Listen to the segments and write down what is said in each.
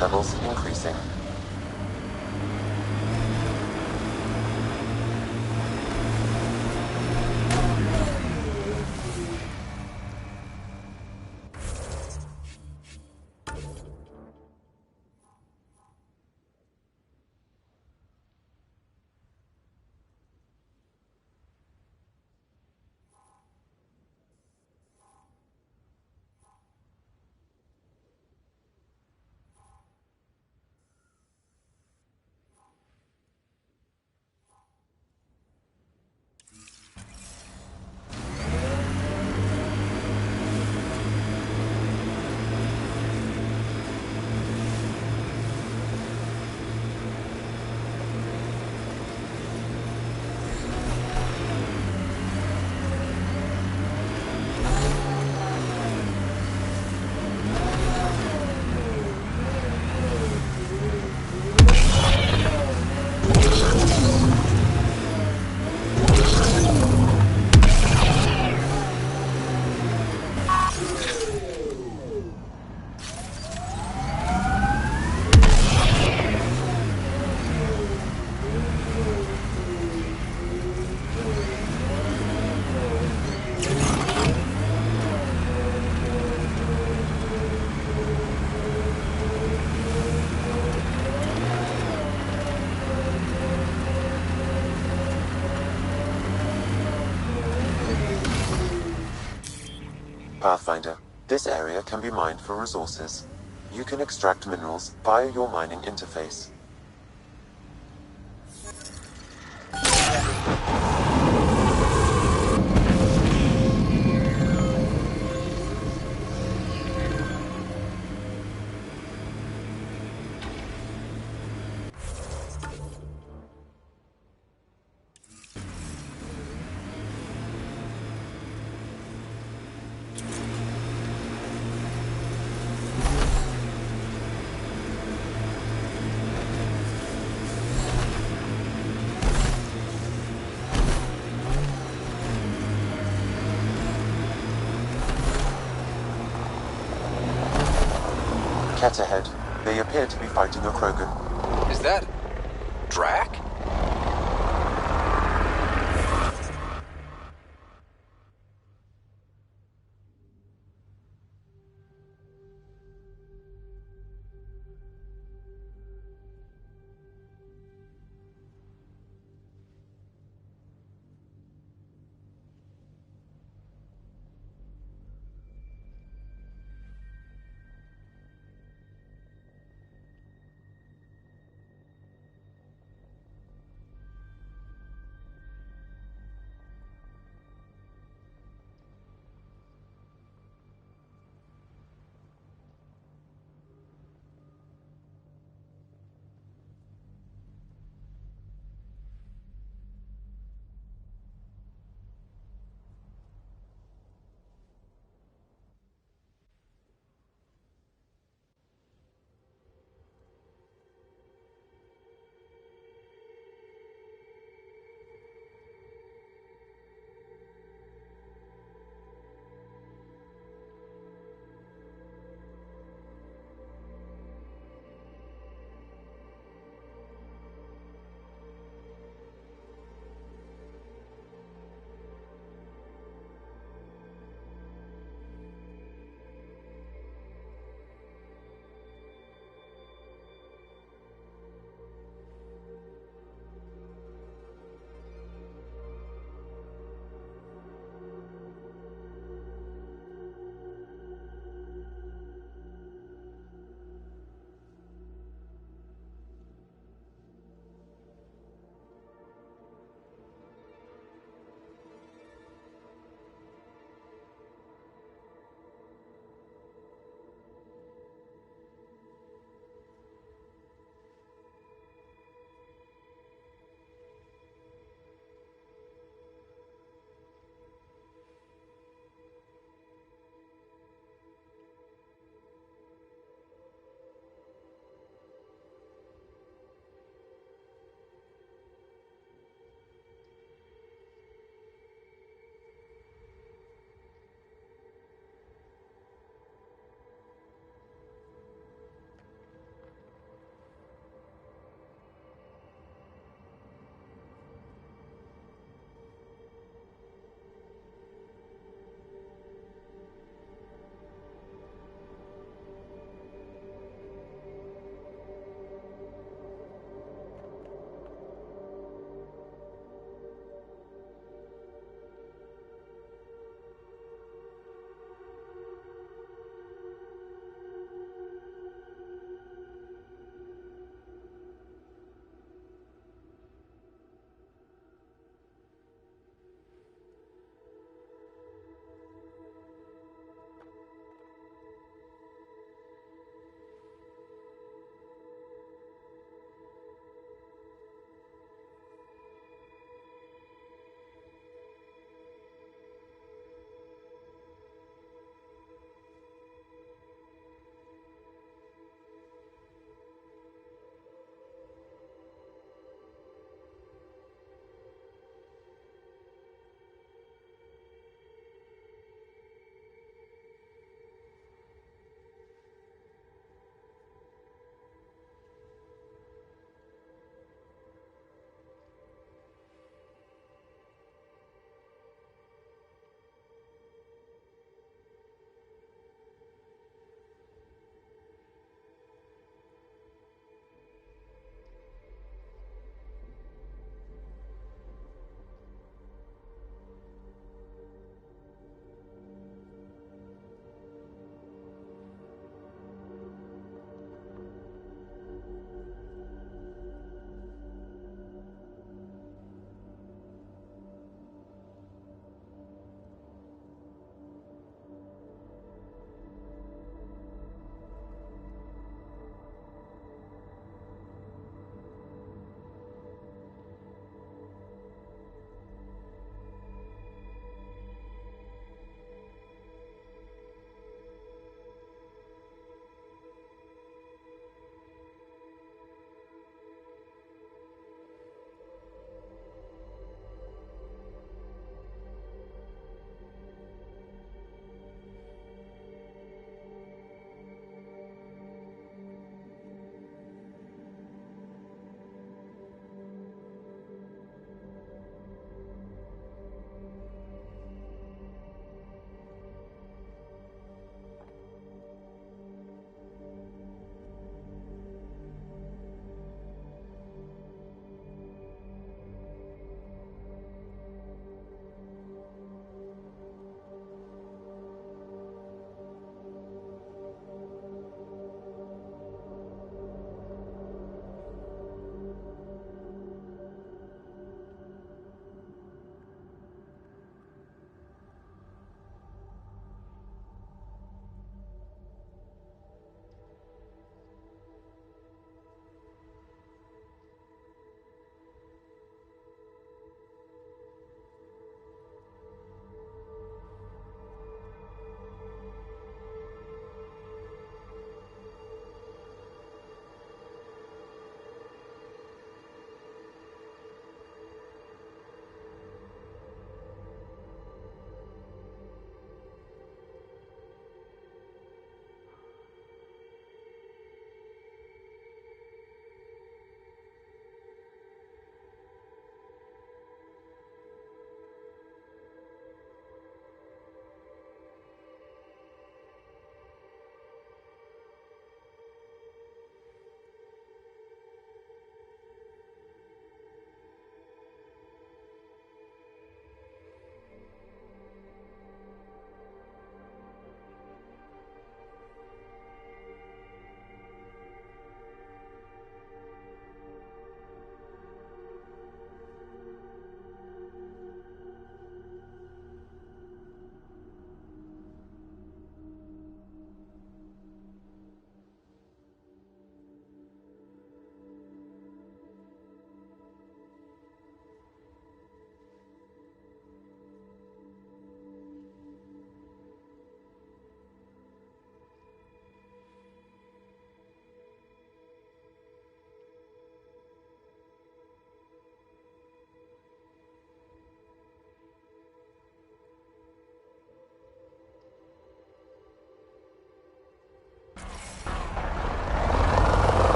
levels increasing. Pathfinder, this area can be mined for resources. You can extract minerals via your mining interface. Cat ahead. They appear to be fighting a Krogan. Is that Drac?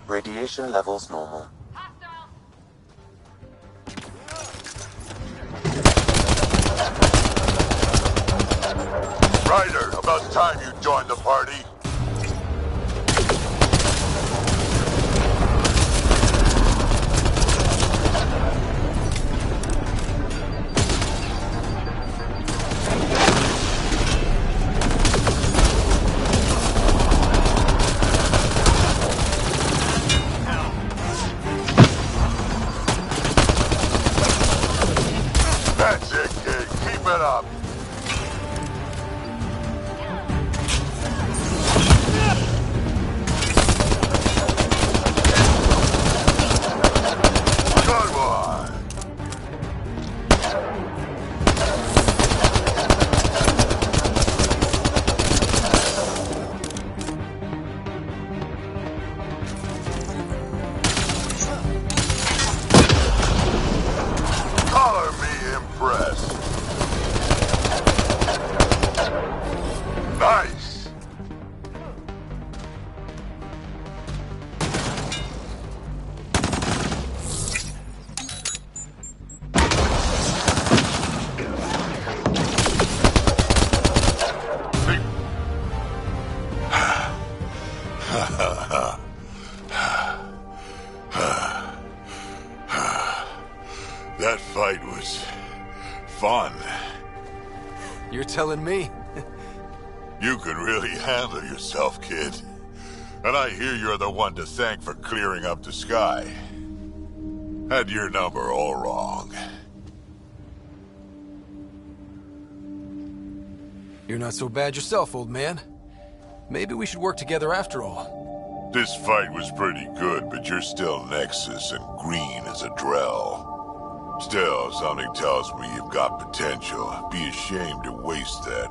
Radiation levels normal. Ryder, about time you joined the party. That's it, kid. Keep it up. Good boy. Color me impressed. Nice. That fight was fun. You're telling me? You can really handle yourself, kid. And I hear you're the one to thank for clearing up the sky. Had your number all wrong. You're not so bad yourself, old man. Maybe we should work together after all. This fight was pretty good, but you're still Nexus and green as a Drell. Still, something tells me you've got potential. Be ashamed to waste that.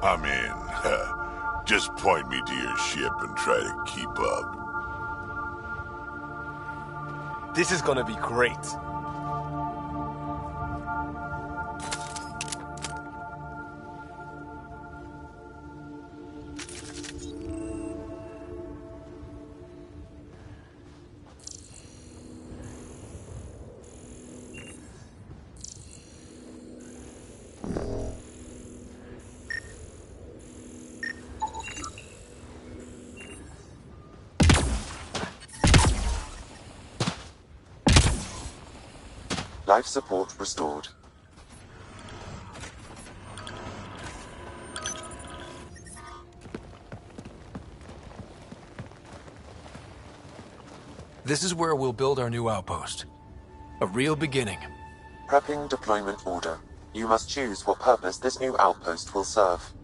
I mean, just point me to your ship and try to keep up. This is gonna be great. Life support restored. This is where we'll build our new outpost. A real beginning. Prepping deployment order. You must choose what purpose this new outpost will serve.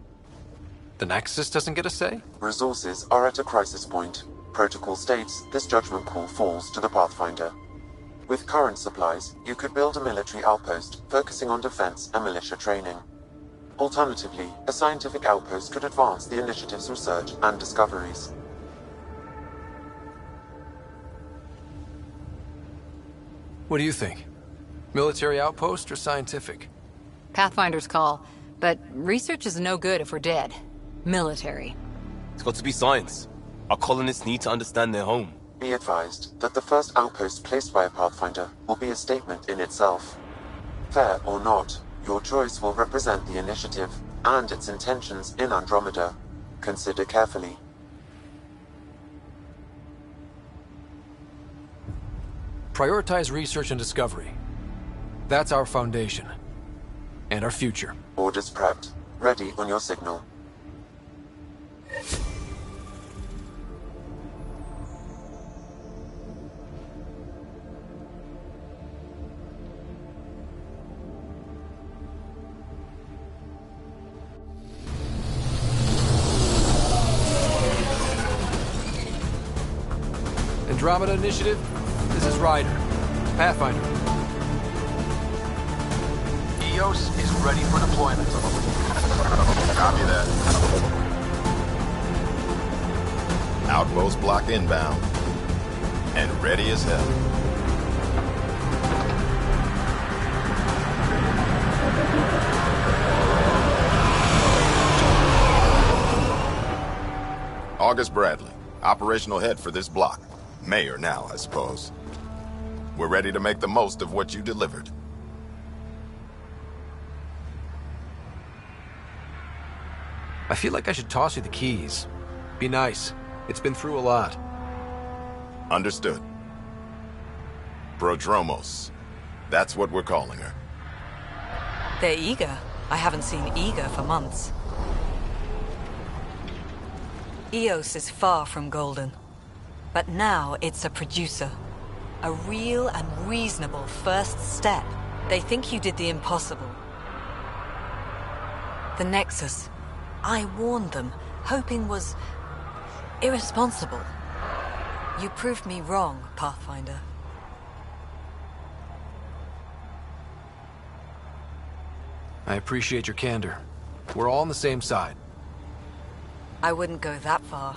The Nexus doesn't get a say? Resources are at a crisis point. Protocol states this judgment call falls to the Pathfinder. With current supplies, you could build a military outpost focusing on defense and militia training. Alternatively, a scientific outpost could advance the initiative's research and discoveries. What do you think? Military outpost or scientific? Pathfinder's call, but research is no good if we're dead. Military. It's got to be science. Our colonists need to understand their home. Be advised that the first outpost placed by a Pathfinder will be a statement in itself. Fair or not, your choice will represent the initiative and its intentions in Andromeda. Consider carefully. Prioritize research and discovery. That's our foundation. And our future. Orders prepped. Ready on your signal. Andromeda Initiative, this is Ryder. Pathfinder. EOS is ready for deployment. Copy that. Outpost block inbound. And ready as hell. August Bradley, operational head for this block. Mayor now, I suppose. We're ready to make the most of what you delivered. I feel like I should toss you the keys. Be nice. It's been through a lot. Understood. Prodromos. That's what we're calling her. They're eager. I haven't seen eager for months. Eos is far from golden. But now it's a producer. A real and reasonable first step. They think you did the impossible. The Nexus. I warned them, hoping was irresponsible. You proved me wrong, Pathfinder. I appreciate your candor. We're all on the same side. I wouldn't go that far.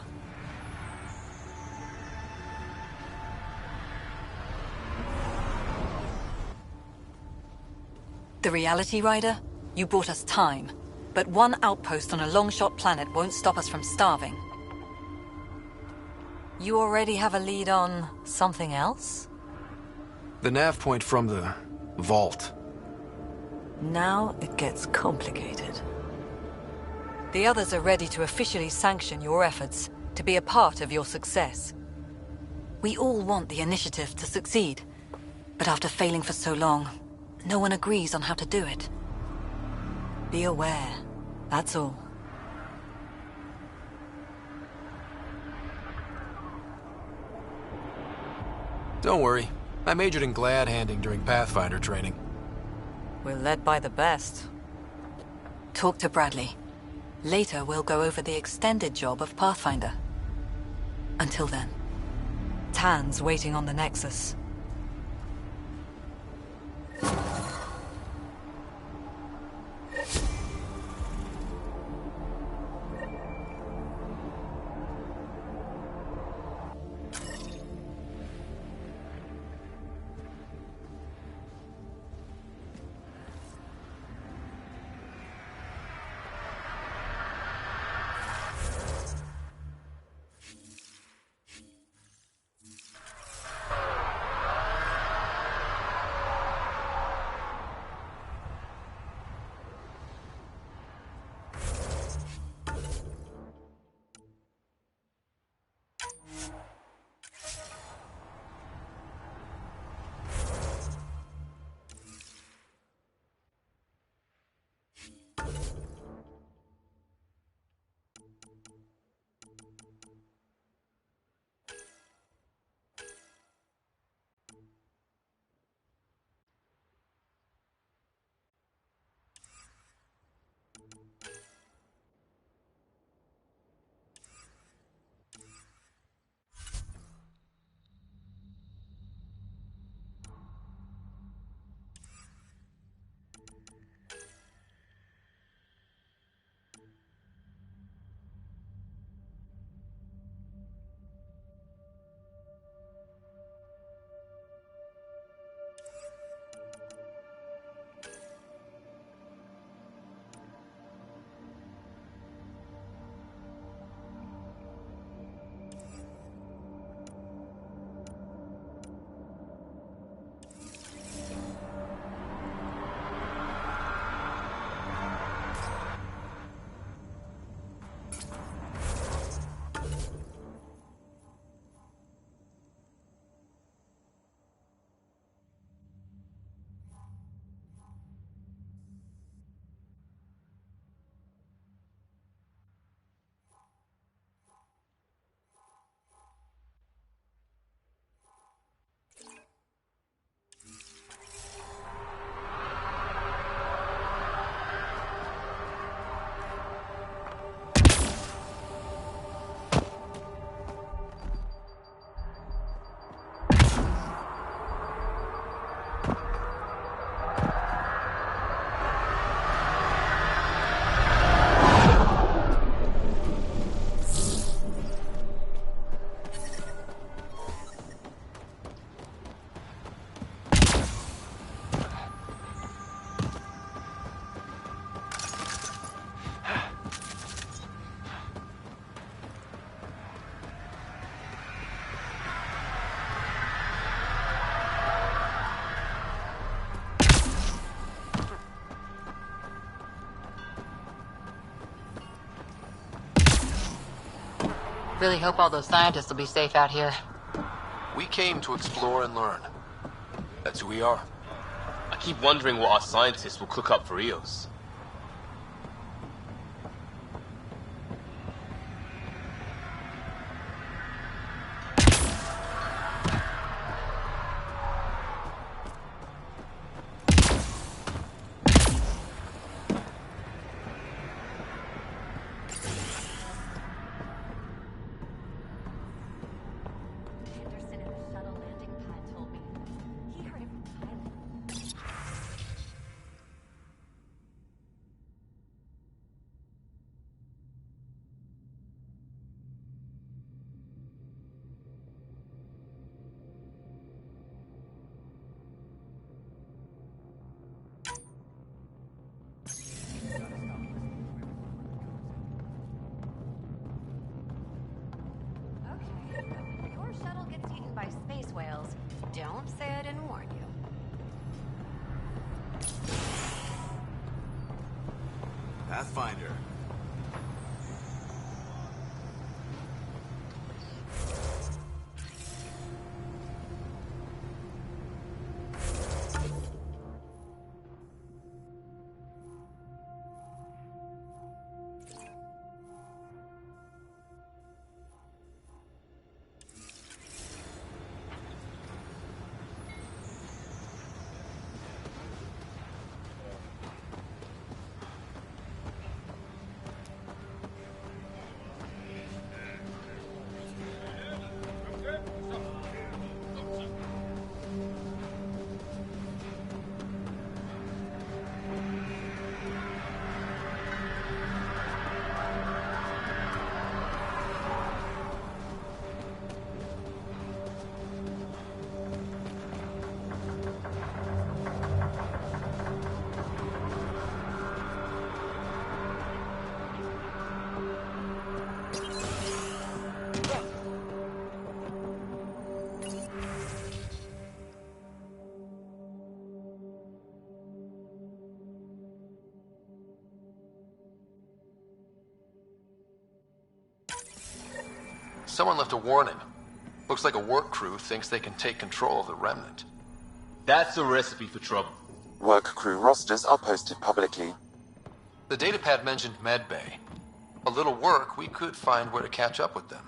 The Reality Rider? You bought us time. But one outpost on a long-shot planet won't stop us from starving. You already have a lead on something else? The nav point from the vault. Now it gets complicated. The others are ready to officially sanction your efforts, to be a part of your success. We all want the initiative to succeed, but after failing for so long, no one agrees on how to do it. Be aware, that's all. Don't worry. I majored in glad handing during Pathfinder training. We're led by the best. Talk to Bradley. Later, we'll go over the extended job of Pathfinder. Until then, Tan's waiting on the Nexus. Really hope all those scientists will be safe out here. We came to explore and learn. That's who we are. I keep wondering what our scientists will cook up for Eos. Your shuttle gets eaten by space whales. Don't say I didn't warn you. Pathfinder. Someone left a warning. Looks like a work crew thinks they can take control of the remnant. That's a recipe for trouble. Work crew rosters are posted publicly. The datapad mentioned medbay. A little work, we could find where to catch up with them.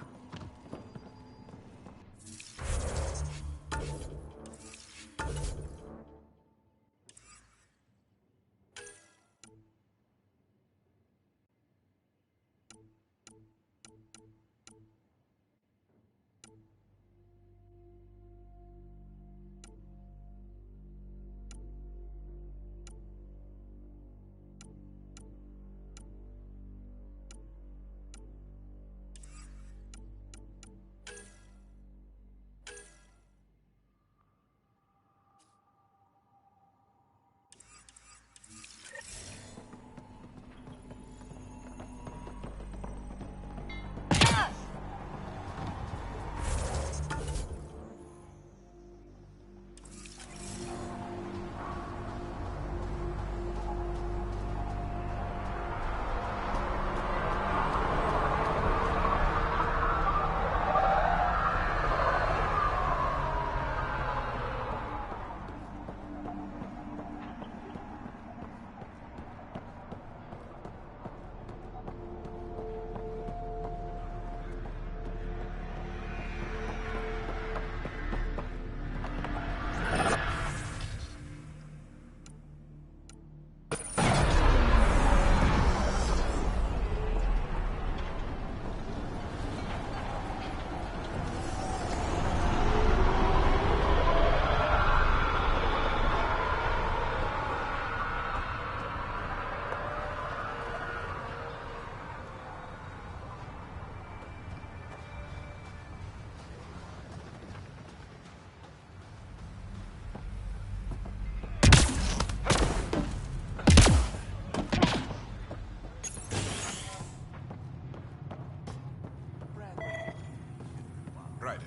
Right.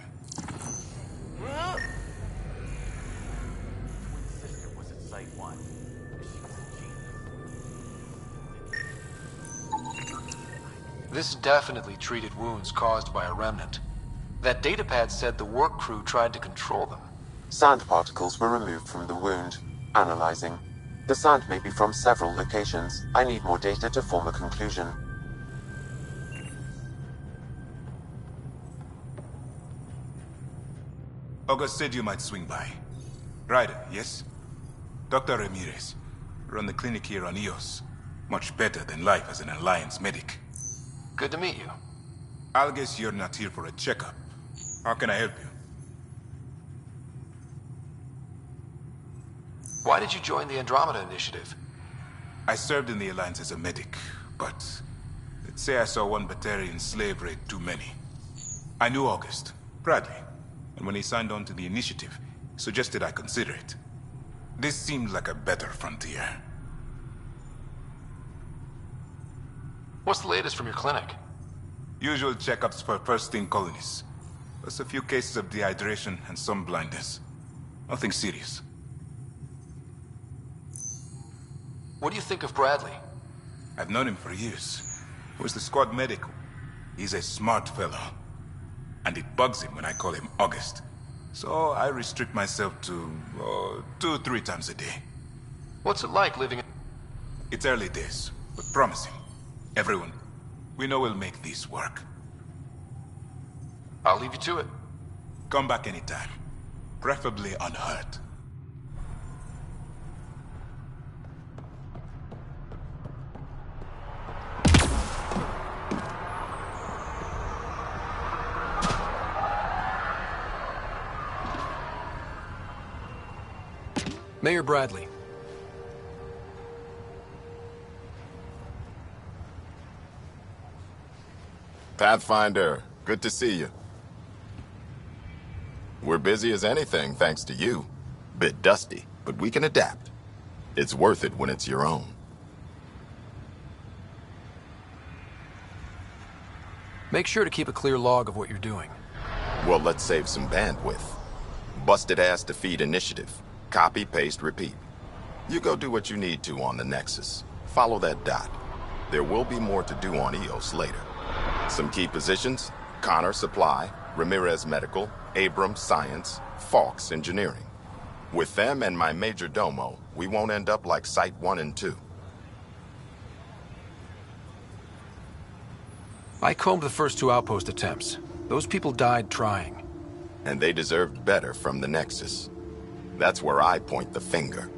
Twin sister was at Site 1. She was a genius. This definitely treated wounds caused by a remnant. That datapad said the work crew tried to control them. Sand particles were removed from the wound. Analyzing. The sand may be from several locations. I need more data to form a conclusion. August said you might swing by. Ryder, yes? Dr. Ramirez. Run the clinic here on EOS. Much better than life as an Alliance medic. Good to meet you. I'll guess you're not here for a checkup. How can I help you? Why did you join the Andromeda Initiative? I served in the Alliance as a medic, but let's say I saw one Batarian slave raid too many. I knew August, Bradley, and when he signed on to the initiative, suggested I consider it. This seemed like a better frontier. What's the latest from your clinic? Usual checkups for first-in colonists. Plus a few cases of dehydration and some blindness. Nothing serious. What do you think of Bradley? I've known him for years. He was the squad medic. He's a smart fellow. And it bugs him when I call him August. So I restrict myself to 2-3 times a day. What's it like living in... It's early days, but promising. Everyone, we know we'll make this work. I'll leave you to it. Come back anytime. Preferably unhurt. Mayor Bradley. Pathfinder, good to see you. We're busy as anything, thanks to you. Bit dusty, but we can adapt. It's worth it when it's your own. Make sure to keep a clear log of what you're doing. Well, let's save some bandwidth. Busted ass to feed initiative. Copy, paste, repeat. You go do what you need to on the Nexus. Follow that dot. There will be more to do on EOS later. Some key positions: Connor Supply, Ramirez Medical, Abrams Science, Fawkes Engineering. With them and my major domo, we won't end up like Site 1 and 2. I combed the first 2 outpost attempts. Those people died trying. And they deserved better from the Nexus. That's where I point the finger.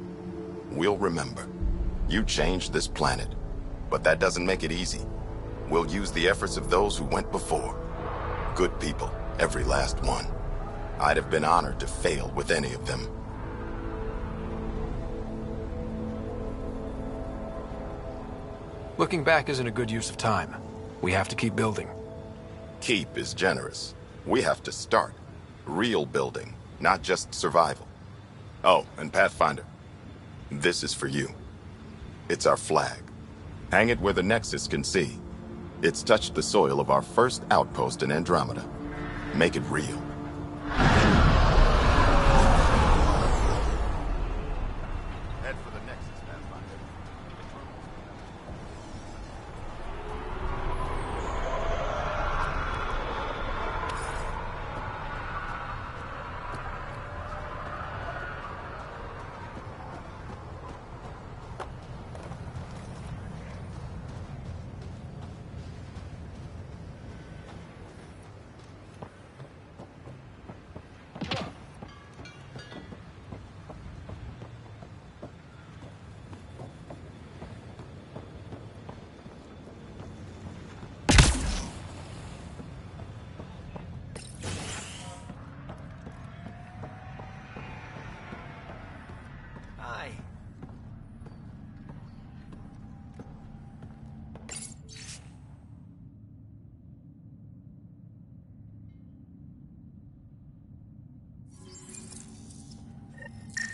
We'll remember. You changed this planet, but that doesn't make it easy. We'll use the efforts of those who went before. Good people, every last one. I'd have been honored to fail with any of them. Looking back isn't a good use of time. We have to keep building. Keep is generous. We have to start. Real building, not just survival. Oh, and Pathfinder, this is for you. It's our flag. Hang it where the Nexus can see. It's touched the soil of our first outpost in Andromeda. Make it real. Head for the Nexus, Pathfinder.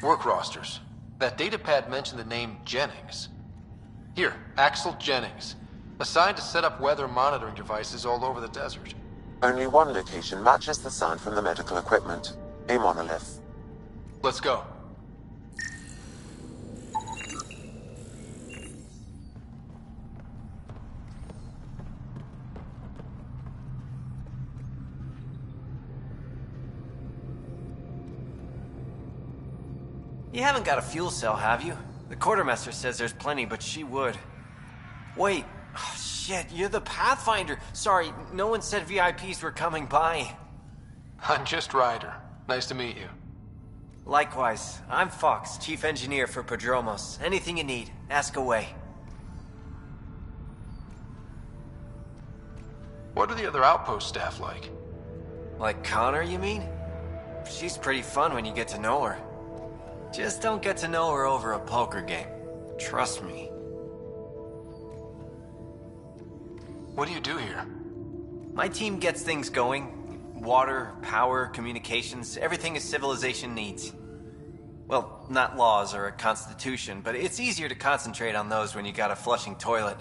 Work rosters. That datapad mentioned the name Jennings. Here, Axel Jennings. Assigned to set up weather monitoring devices all over the desert. Only one location matches the sound from the medical equipment. A monolith. Let's go. You haven't got a fuel cell, have you? The quartermaster says there's plenty, but she would. Wait. Oh, shit, you're the Pathfinder. Sorry, no one said VIPs were coming by. I'm just Ryder. Nice to meet you. Likewise. I'm Fox, Chief Engineer for Prodromos. Anything you need, ask away. What are the other outpost staff like? Like Connor, you mean? She's pretty fun when you get to know her. Just don't get to know her over a poker game. Trust me. What do you do here? My team gets things going. Water, power, communications, everything a civilization needs. Well, not laws or a constitution, but it's easier to concentrate on those when you got a flushing toilet.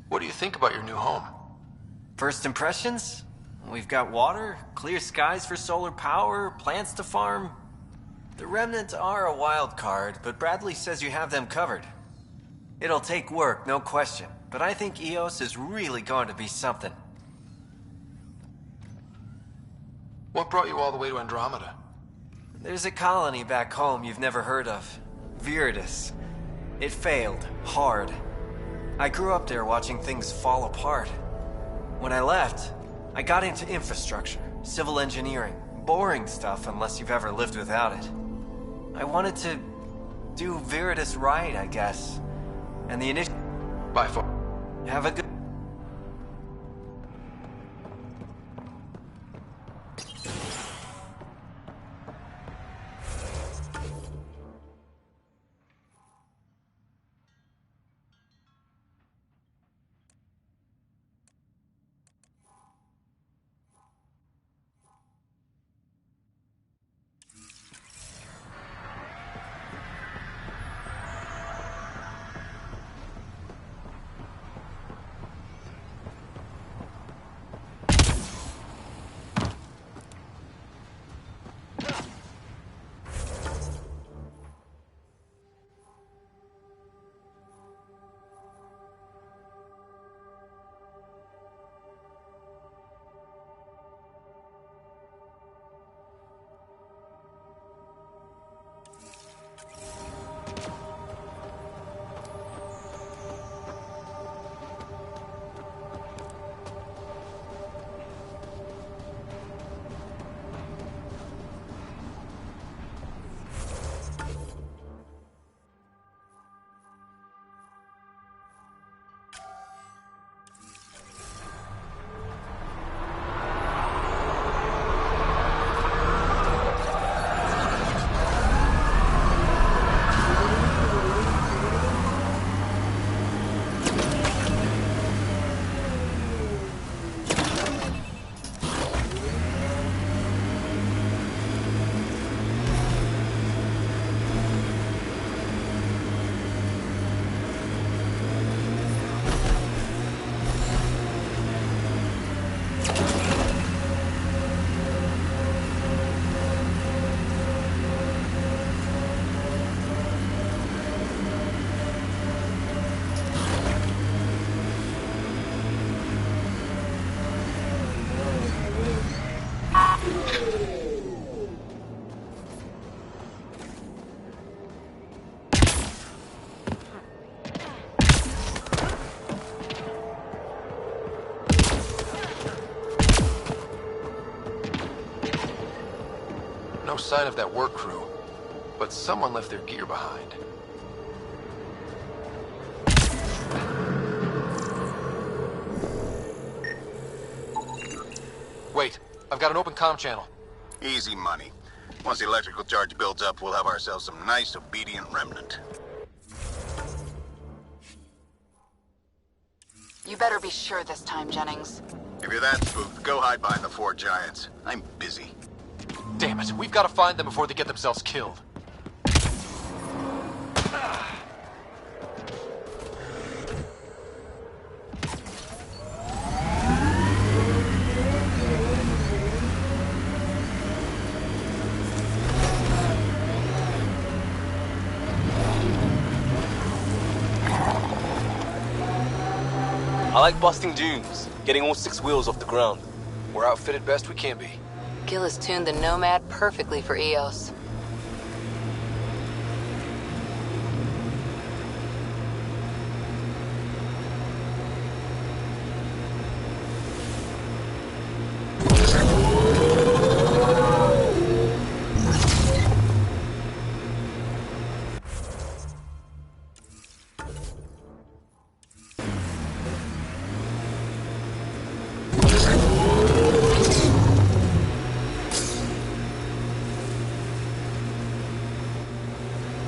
What do you think about your new home? First impressions? We've got water, clear skies for solar power, plants to farm. The Remnants are a wild card, but Bradley says you have them covered. It'll take work, no question, but I think EOS is really going to be something. What brought you all the way to Andromeda? There's a colony back home you've never heard of. Viridis. It failed, hard. I grew up there watching things fall apart. When I left, I got into infrastructure, civil engineering. Boring stuff unless you've ever lived without it. I wanted to do Viridis right, I guess. And the initial... Bye, Fox. Have a good... No sign of that work crew, but someone left their gear behind. Wait, I've got an open comm channel. Easy money. Once the electrical charge builds up, we'll have ourselves some nice, obedient remnant. You better be sure this time, Jennings. If you're that spooked, go hide behind the four giants. I'm busy. Damn it, we've got to find them before they get themselves killed. I like busting dunes, getting all 6 wheels off the ground. We're outfitted best we can be. Gil has tuned the Nomad perfectly for EOS.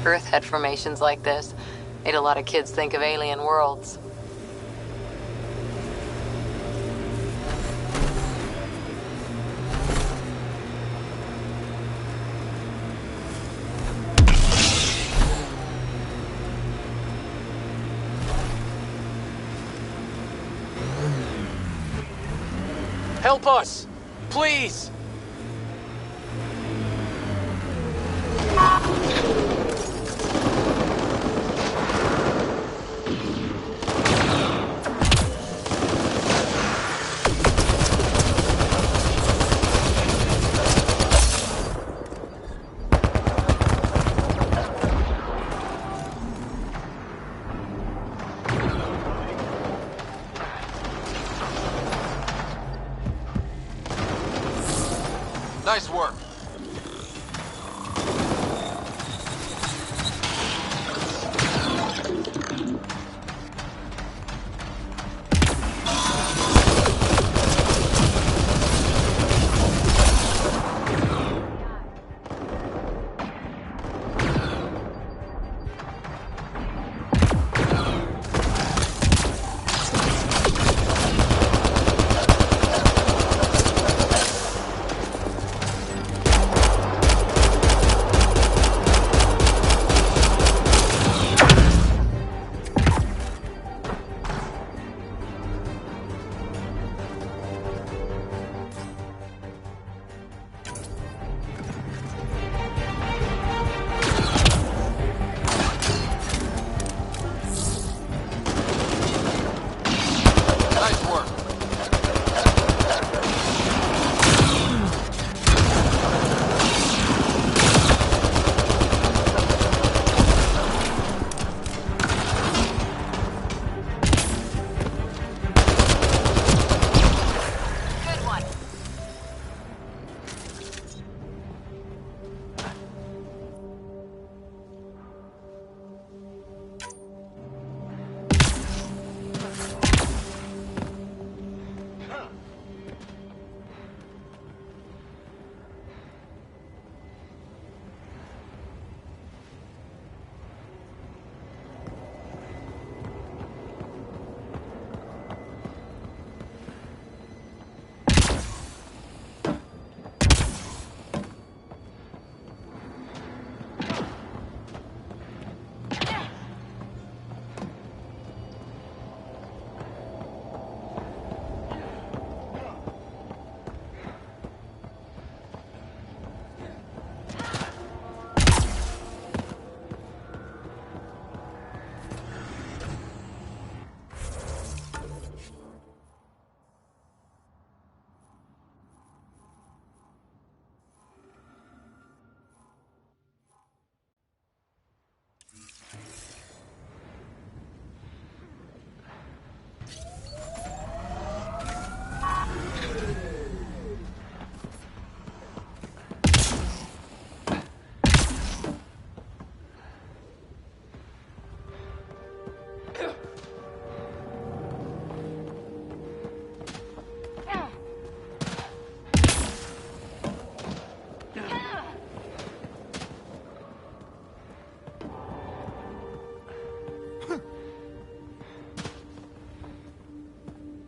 Earth had formations like this. Made a lot of kids think of alien worlds. Help us! Please! Nice work.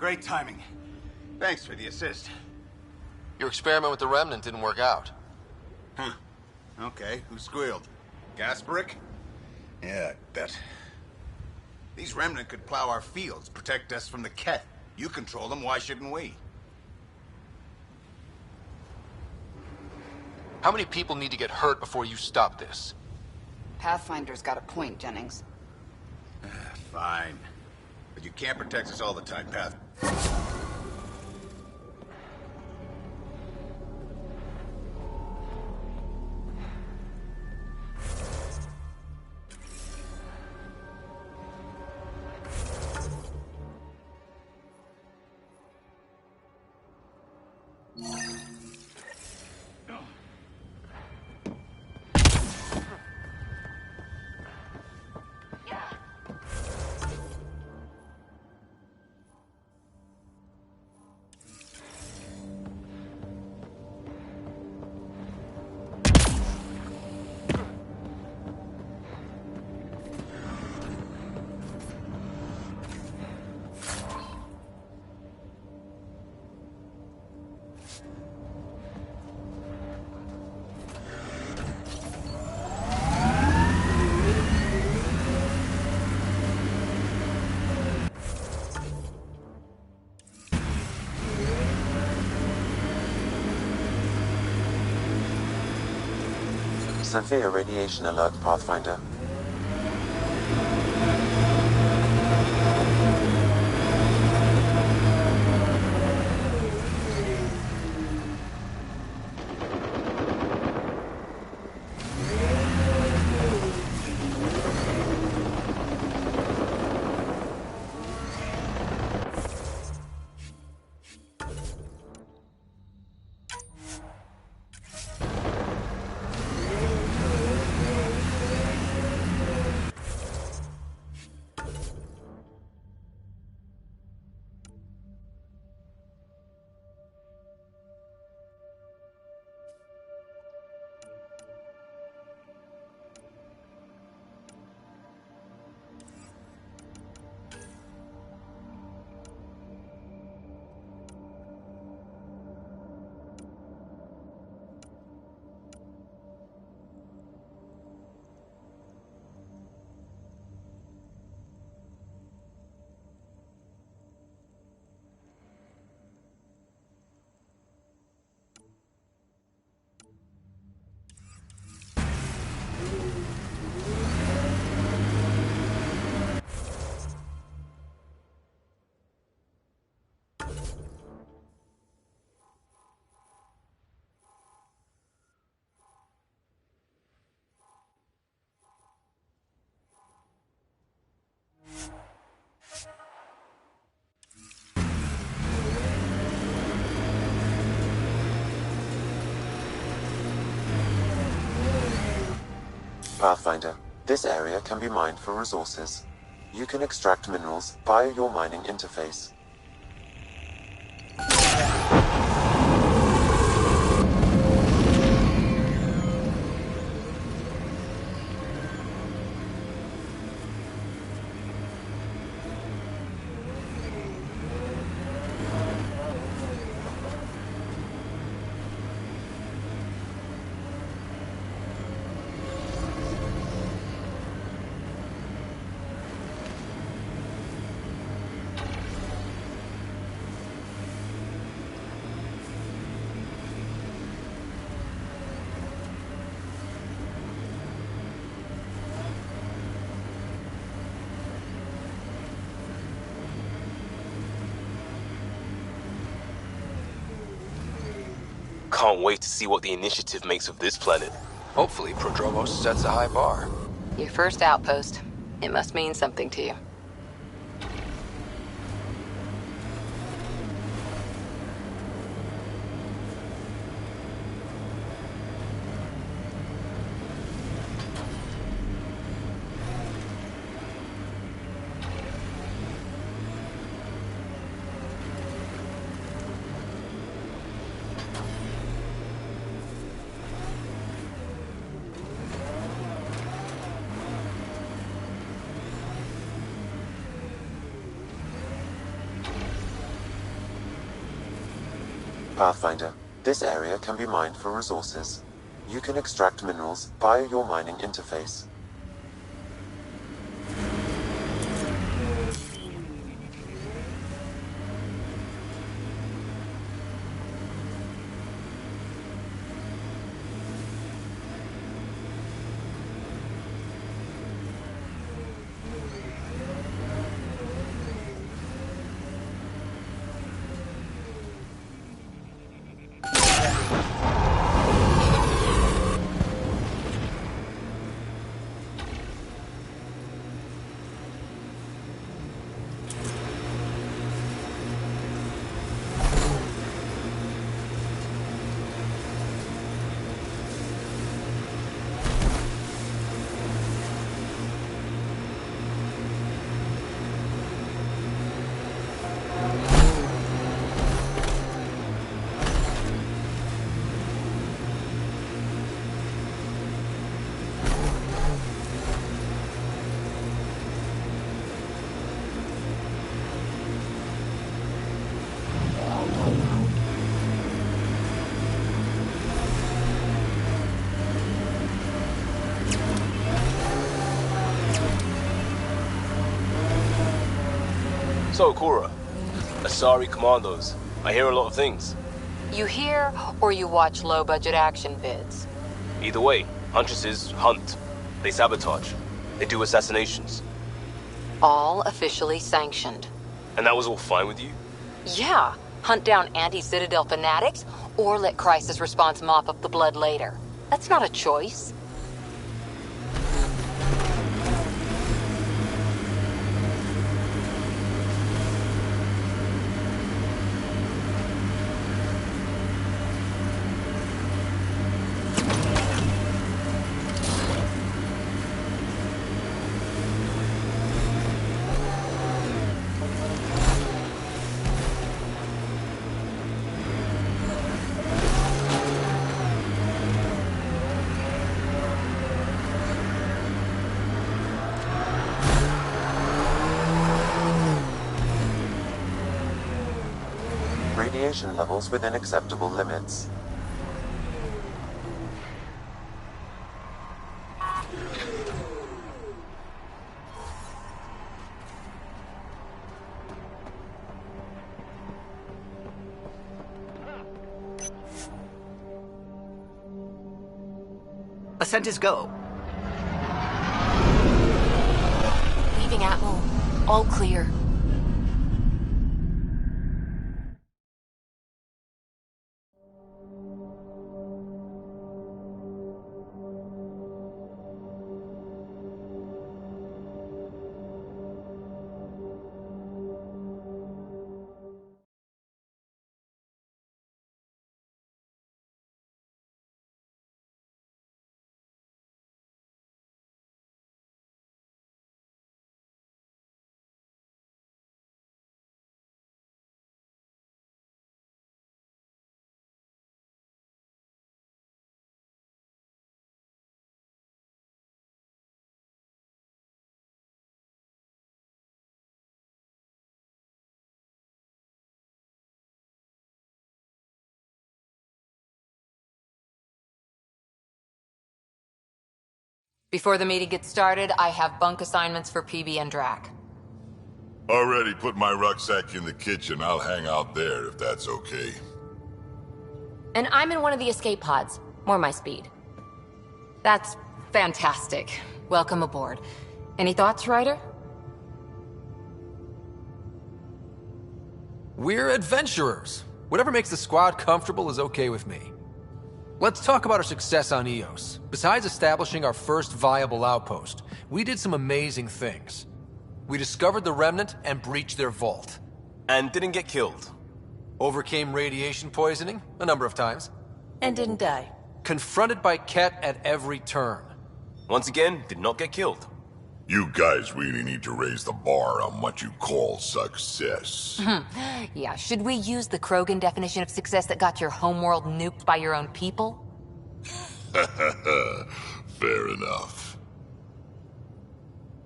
Great timing. Thanks for the assist. Your experiment with the Remnant didn't work out. Huh. Okay, who squealed? Gasparic? Yeah, I bet. These Remnant could plow our fields, protect us from the Keth. You control them, why shouldn't we? How many people need to get hurt before you stop this? Pathfinder's got a point, Jennings. Fine. But you can't protect us all the time, Path. Severe radiation alert, Pathfinder. Pathfinder, this area can be mined for resources. You can extract minerals via your mining interface. Can't wait to see what the Initiative makes of this planet. Hopefully, Prodromos sets a high bar. Your first outpost. It must mean something to you. Pathfinder, this area can be mined for resources. You can extract minerals via your mining interface. So, Cora, Asari Commandos. I hear a lot of things. You hear or you watch low-budget action vids? Either way, Huntresses hunt. They sabotage. They do assassinations. All officially sanctioned. And that was all fine with you? Yeah. Hunt down anti-Citadel fanatics, or let Crisis Response mop up the blood later. That's not a choice. Radiation levels within acceptable limits. Ascent is go. Leaving Atmo. All clear. Before the meeting gets started, I have bunk assignments for PB and Drac. Already put my rucksack in the kitchen. I'll hang out there if that's okay. And I'm in one of the escape pods. More my speed. That's fantastic. Welcome aboard. Any thoughts, Ryder? We're adventurers. Whatever makes the squad comfortable is okay with me. Let's talk about our success on Eos. Besides establishing our first viable outpost, we did some amazing things. We discovered the Remnant and breached their vault. And didn't get killed. Overcame radiation poisoning a number of times. And didn't die. Confronted by Ket at every turn. Once again, did not get killed. You guys really need to raise the bar on what you call success. Yeah, should we use the Krogan definition of success that got your homeworld nuked by your own people? Fair enough.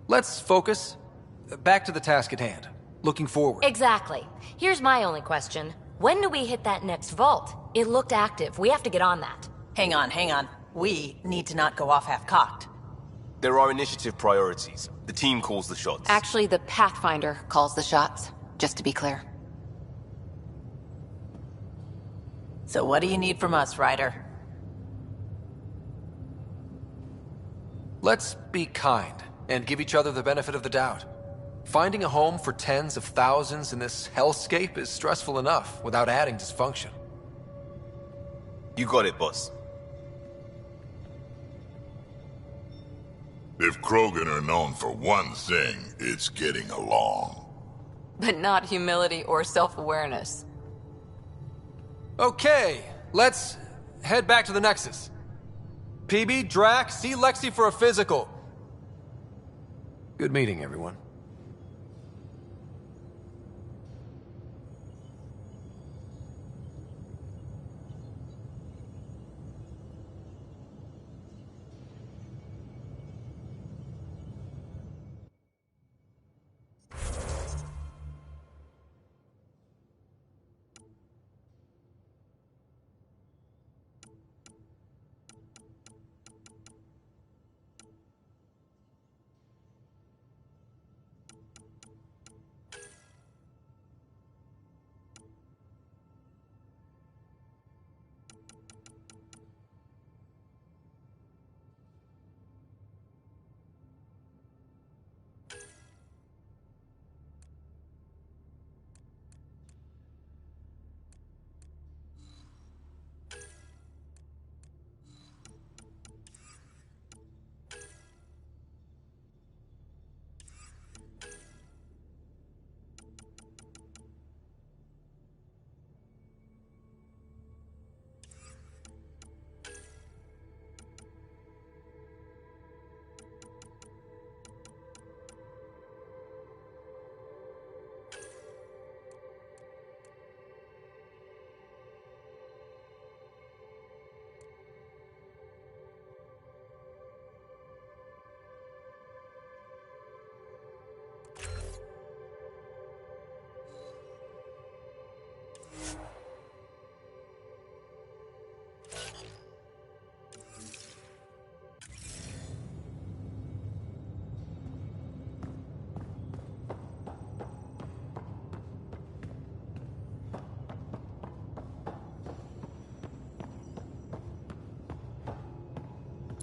Let's focus. Back to the task at hand. Looking forward. Exactly. Here's my only question. When do we hit that next vault? It looked active. We have to get on that. Hang on. We need to not go off half-cocked. There are initiative priorities. The team calls the shots. Actually, the Pathfinder calls the shots, just to be clear. So what do you need from us, Ryder? Let's be kind and give each other the benefit of the doubt. Finding a home for tens of thousands in this hellscape is stressful enough without adding dysfunction. You got it, boss. If Krogan are known for one thing, it's getting along. But not humility or self-awareness. Okay, let's head back to the Nexus. PB, Drac, see Lexi for a physical. Good meeting, everyone.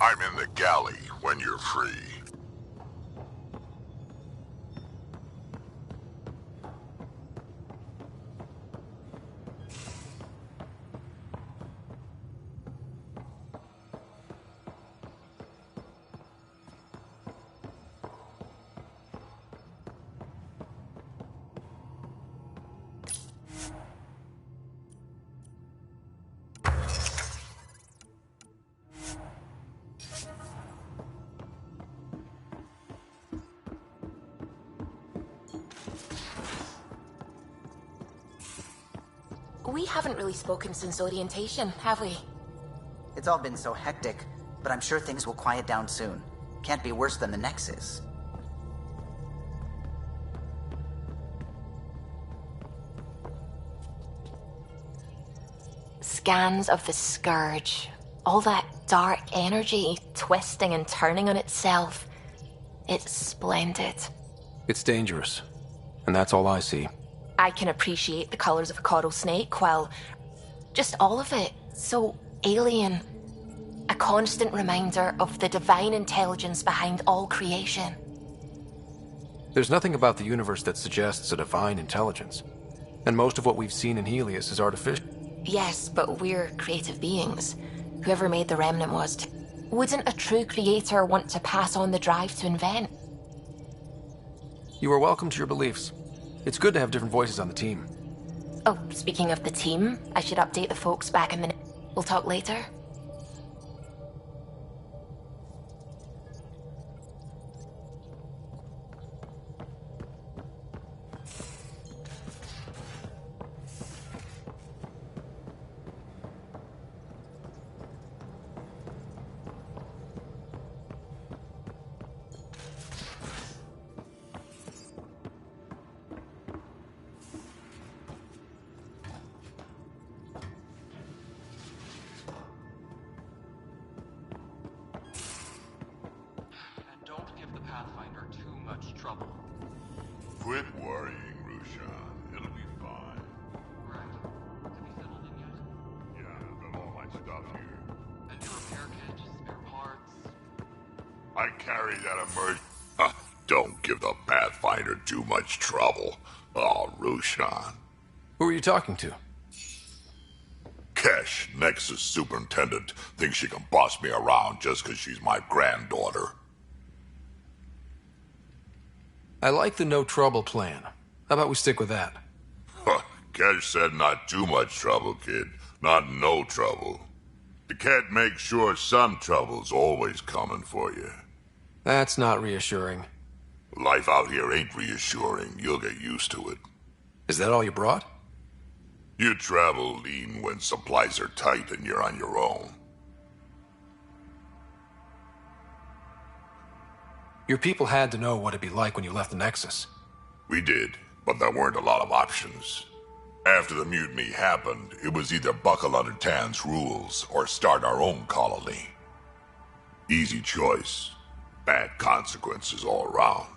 I'm in the galley when you're free. We haven't really spoken since orientation, have we? It's all been so hectic, but I'm sure things will quiet down soon. Can't be worse than the Nexus. Scans of the Scourge. All that dark energy twisting and turning on itself. It's splendid. It's dangerous. And that's all I see. I can appreciate the colors of a coral snake, while just all of it, so alien. A constant reminder of the divine intelligence behind all creation. There's nothing about the universe that suggests a divine intelligence. And most of what we've seen in Helios is artificial. Yes, but we're creative beings. Whoever made the remnant was too. Wouldn't a true creator want to pass on the drive to invent? You are welcome to your beliefs. It's good to have different voices on the team. Oh, speaking of the team, I should update the folks back in the... We'll talk later. Quit worrying, Rushan. It'll be fine. Right. Have you settled in yet? Yeah, I've got all my stuff here. And your repair kit, spare parts? I carry that Don't give the Pathfinder too much trouble. Oh, Rushan. Who are you talking to? Kesh, Nexus Superintendent, thinks she can boss me around just because she's my granddaughter. I like the no trouble plan. How about we stick with that? Kesh said not too much trouble, kid. Not no trouble. You can't make sure some trouble's always coming for you. That's not reassuring. Life out here ain't reassuring. You'll get used to it. Is that all you brought? You travel lean when supplies are tight and you're on your own. Your people had to know what it'd be like when you left the Nexus. We did, but there weren't a lot of options. After the mutiny happened, it was either buckle under Tan's rules or start our own colony. Easy choice. Bad consequences all around.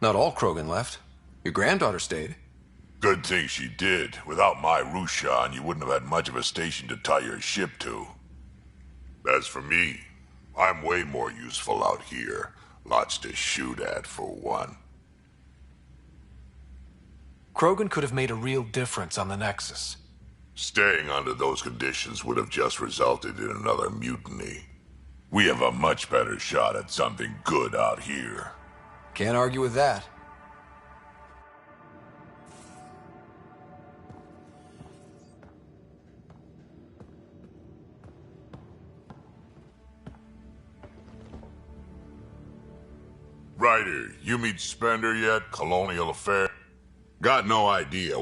Not all Krogan left. Your granddaughter stayed. Good thing she did. Without my Rushan, you wouldn't have had much of a station to tie your ship to. As for me, I'm way more useful out here. Lots to shoot at, for one. Krogan could have made a real difference on the Nexus. Staying under those conditions would have just resulted in another mutiny. We have a much better shot at something good out here. Can't argue with that. Ryder, you meet Spender yet? Colonial Affair? Got no idea.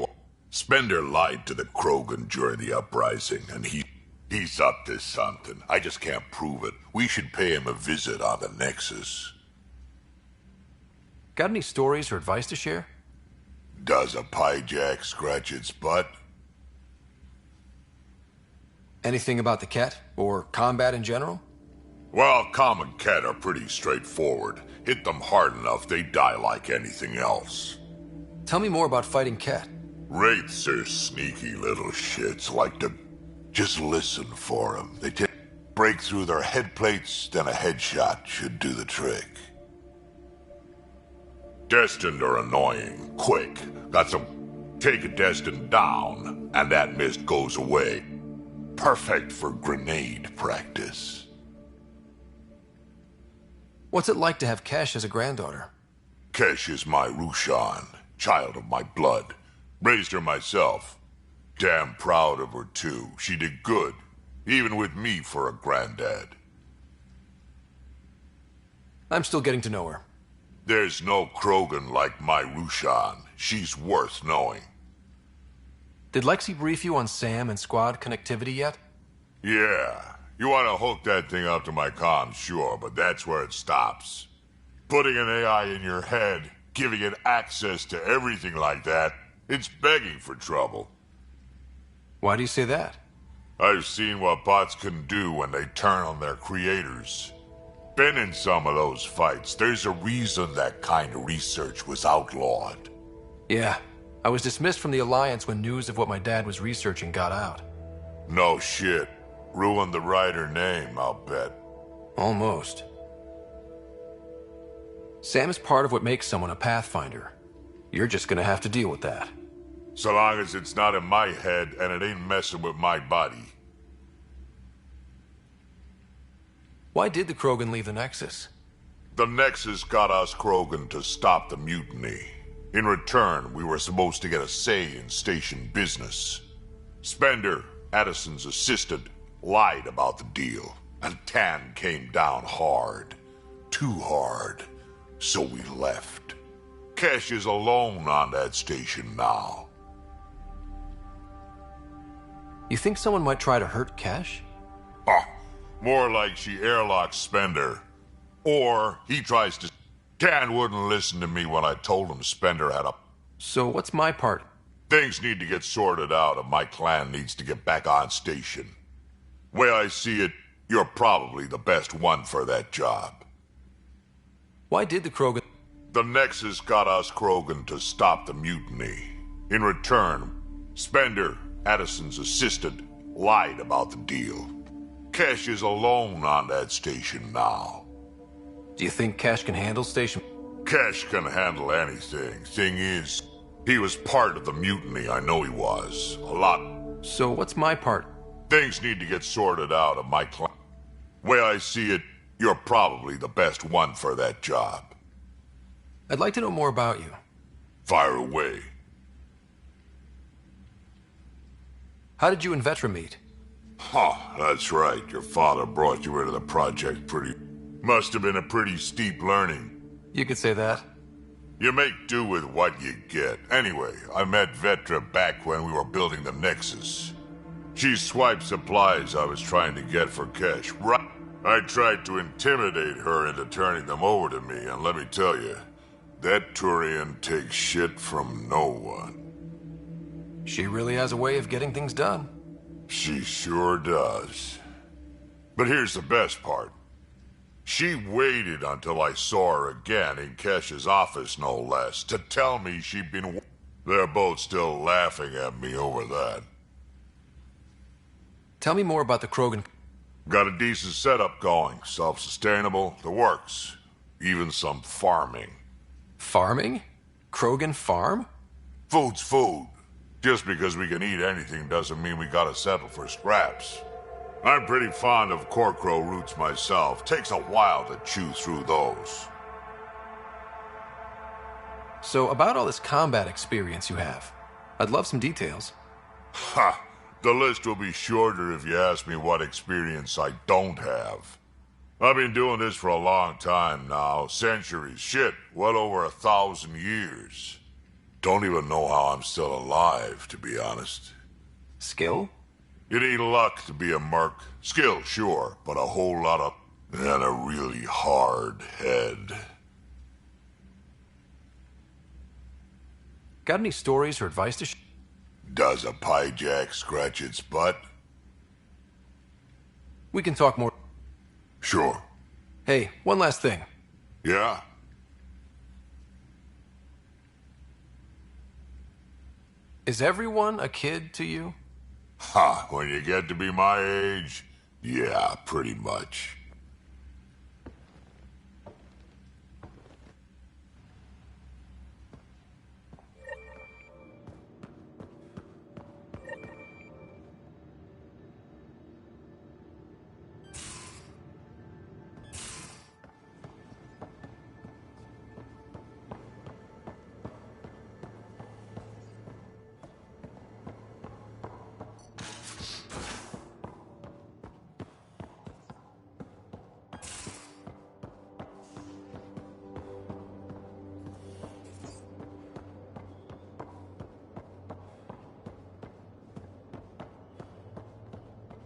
Spender lied to the Krogan during the uprising, and he's up to something. I just can't prove it. We should pay him a visit on the Nexus. Got any stories or advice to share? Does a piejack scratch its butt? Anything about the Ket? Or combat in general? Well, common Ket are pretty straightforward. Hit them hard enough, they die like anything else. Tell me more about fighting Ket. Wraiths are sneaky little shits, like to just listen for them. They break through their head plates, then a headshot should do the trick. Destined are annoying, quick. Got some take a Destined down, and that mist goes away. Perfect for grenade practice. What's it like to have Kesh as a granddaughter? Kesh is my Rushan, child of my blood. Raised her myself. Damn proud of her too. She did good, even with me for a granddad. I'm still getting to know her. There's no Krogan like my Rushan. She's worth knowing. Did Lexi brief you on Sam and squad connectivity yet? Yeah. You want to hook that thing up to my comms, sure, but that's where it stops. Putting an AI in your head, giving it access to everything like that, it's begging for trouble. Why do you say that? I've seen what bots can do when they turn on their creators. Been in some of those fights. There's a reason that kind of research was outlawed. Yeah. I was dismissed from the Alliance when news of what my dad was researching got out. No shit. Ruined the writer name, I'll bet. Almost. Sam is part of what makes someone a Pathfinder. You're just gonna have to deal with that. So long as it's not in my head and it ain't messing with my body. Why did the Krogan leave the Nexus? The Nexus got us Krogan to stop the mutiny. In return, we were supposed to get a say in station business. Spender, Addison's assistant, lied about the deal, and Tan came down hard. Too hard. So we left. Kesh is alone on that station now. You think someone might try to hurt Kesh? More like she airlocks Spender. Or he tries to... Tan wouldn't listen to me when I told him Spender had a... So what's my part? Things need to get sorted out and my clan needs to get back on station. Way I see it, you're probably the best one for that job. Why did the Krogan... The Nexus got us Krogan to stop the mutiny. In return, Spender, Addison's assistant, lied about the deal. Kesh is alone on that station now. Do you think Kesh can handle station... Kesh can handle anything. Thing is, he was part of the mutiny, I know he was. A lot. So what's my part? Things need to get sorted out of my clan. Way I see it, you're probably the best one for that job. I'd like to know more about you. Fire away. How did you and Vetra meet? That's right. Your father brought you into the project pretty... Must have been a pretty steep learning. You could say that. You make do with what you get. Anyway, I met Vetra back when we were building the Nexus. She swiped supplies I was trying to get for Kesh. Right. I tried to intimidate her into turning them over to me, and let me tell you, that Turian takes shit from no one. She really has a way of getting things done. She sure does. But here's the best part. She waited until I saw her again in Kesh's office, no less, to tell me she'd been... They're both still laughing at me over that. Tell me more about the Krogan... Got a decent setup going. Self-sustainable, the works. Even some farming. Farming? Krogan farm? Food's food. Just because we can eat anything doesn't mean we gotta settle for scraps. I'm pretty fond of Corcrow roots myself. Takes a while to chew through those. So, about all this combat experience you have, I'd love some details. Ha! The list will be shorter if you ask me what experience I don't have. I've been doing this for a long time now. Centuries. Shit, well over 1,000 years. Don't even know how I'm still alive, to be honest. Skill? You need luck to be a merc. Skill, sure, but a whole lot of... and a really hard head. Got any stories or advice to Does a piejack scratch its butt? We can talk more. Sure. Hey, one last thing. Yeah? Is everyone a kid to you? Ha, when you get to be my age, yeah, pretty much.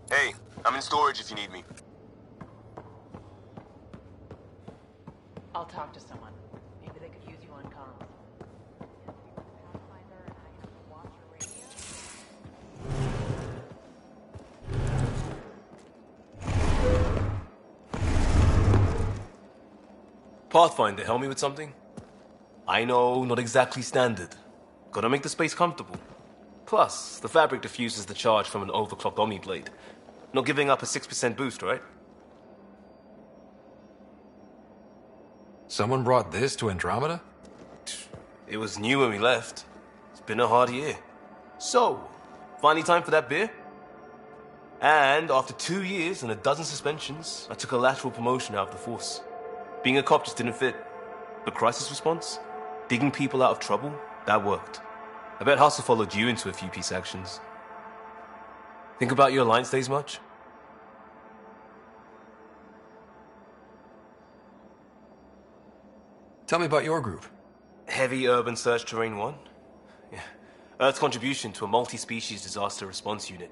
Hey, I'm in storage if you need me. I'll talk to someone. Maybe they could use you on comms. Pathfinder, help me with something? I know, not exactly standard. Gotta make the space comfortable. Plus, the fabric diffuses the charge from an overclocked Omniblade. Not giving up a 6% boost, right? Someone brought this to Andromeda? It was new when we left. It's been a hard year. So, finally time for that beer? And after 2 years and a dozen suspensions, I took a lateral promotion out of the force. Being a cop just didn't fit. But crisis response? Digging people out of trouble? That worked. I bet Hustle followed you into a few peace actions. Think about your Alliance days much? Tell me about your group. Heavy Urban Search Terrain 1? Yeah. Earth's contribution to a multi-species disaster response unit.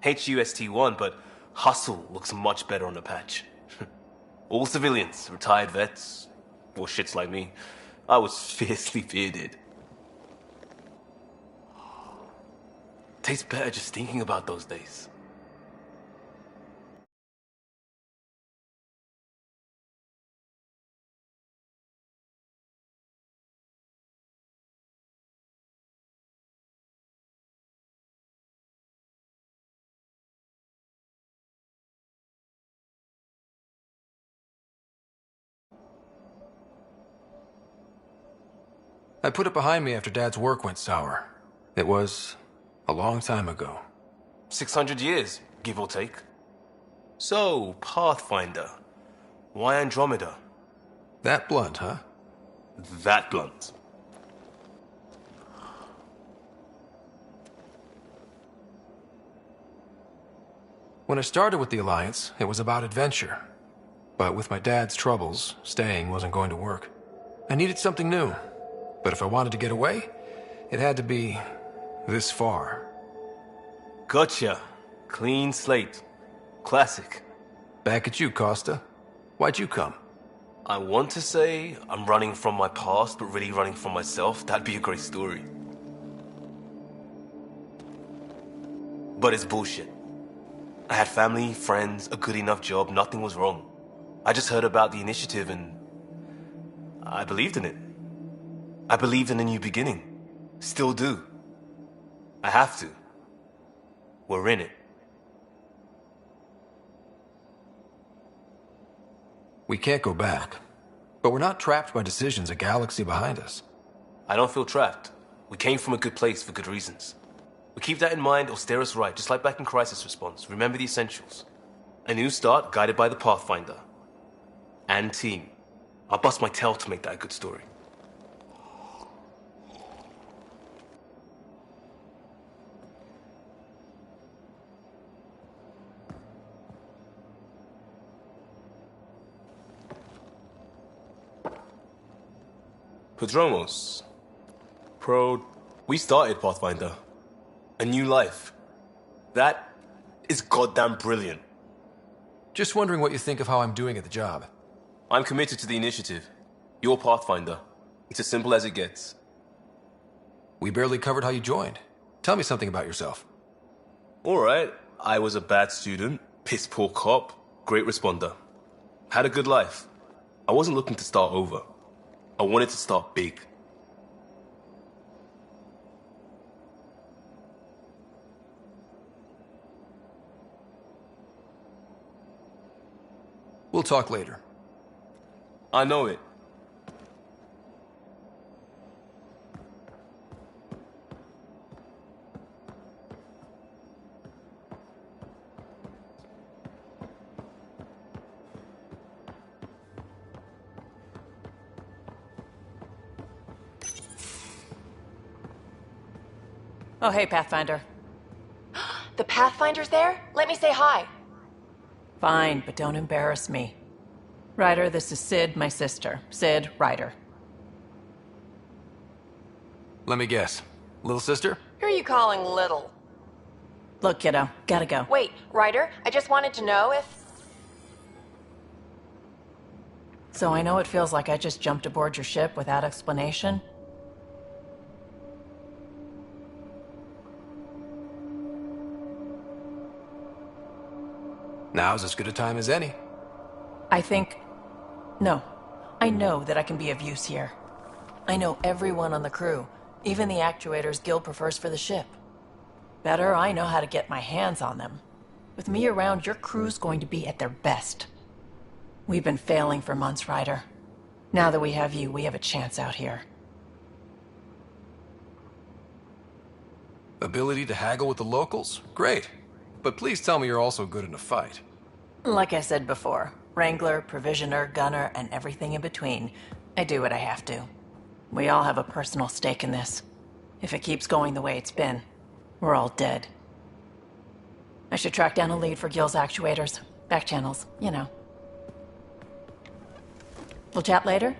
HUST-1, but Hustle looks much better on the patch. All civilians, retired vets, or shits like me. I was fiercely bearded. Tastes better just thinking about those days. I put it behind me after Dad's work went sour. It was a long time ago. 600 years, give or take. So, Pathfinder. Why Andromeda? That blunt, huh? That blunt. When I started with the Alliance, it was about adventure. But with my dad's troubles, staying wasn't going to work. I needed something new. But if I wanted to get away, it had to be this far. Gotcha. Clean slate. Classic. Back at you, Costa. Why'd you come? I want to say I'm running from my past, but really running from myself. That'd be a great story. But it's bullshit. I had family, friends, a good enough job, nothing was wrong. I just heard about the initiative and I believed in it. I believed in a new beginning. Still do. I have to. We're in it. We can't go back. But we're not trapped by decisions a galaxy behind us. I don't feel trapped. We came from a good place for good reasons. We keep that in mind or steer us right, just like back in Crisis Response. Remember the essentials. A new start guided by the Pathfinder. And team. I'll bust my tail to make that a good story. Prodromos. We started Pathfinder. A new life. That is goddamn brilliant. Just wondering what you think of how I'm doing at the job. I'm committed to the initiative. You're Pathfinder. It's as simple as it gets. We barely covered how you joined. Tell me something about yourself. Alright, I was a bad student, piss poor cop, great responder. Had a good life. I wasn't looking to start over. I wanted to start big. We'll talk later. I know it. Oh, hey, Pathfinder. The Pathfinder's there? Let me say hi. Fine, but don't embarrass me. Ryder, this is Sid, my sister. Sid, Ryder. Let me guess. Little sister? Who are you calling little? Look, kiddo, gotta go. Wait, Ryder, I just wanted to know if... So I know it feels like I just jumped aboard your ship without explanation. Now's as good a time as any. I think... No. I know that I can be of use here. I know everyone on the crew, even the actuators Gil prefers for the ship. Better, I know how to get my hands on them. With me around, your crew's going to be at their best. We've been failing for months, Ryder. Now that we have you, we have a chance out here. Ability to haggle with the locals? Great. But please tell me you're also good in a fight. Like I said before, Wrangler, Provisioner, Gunner, and everything in between. I do what I have to. We all have a personal stake in this. If it keeps going the way it's been, we're all dead. I should track down a lead for Gil's actuators. Back channels, you know. We'll chat later?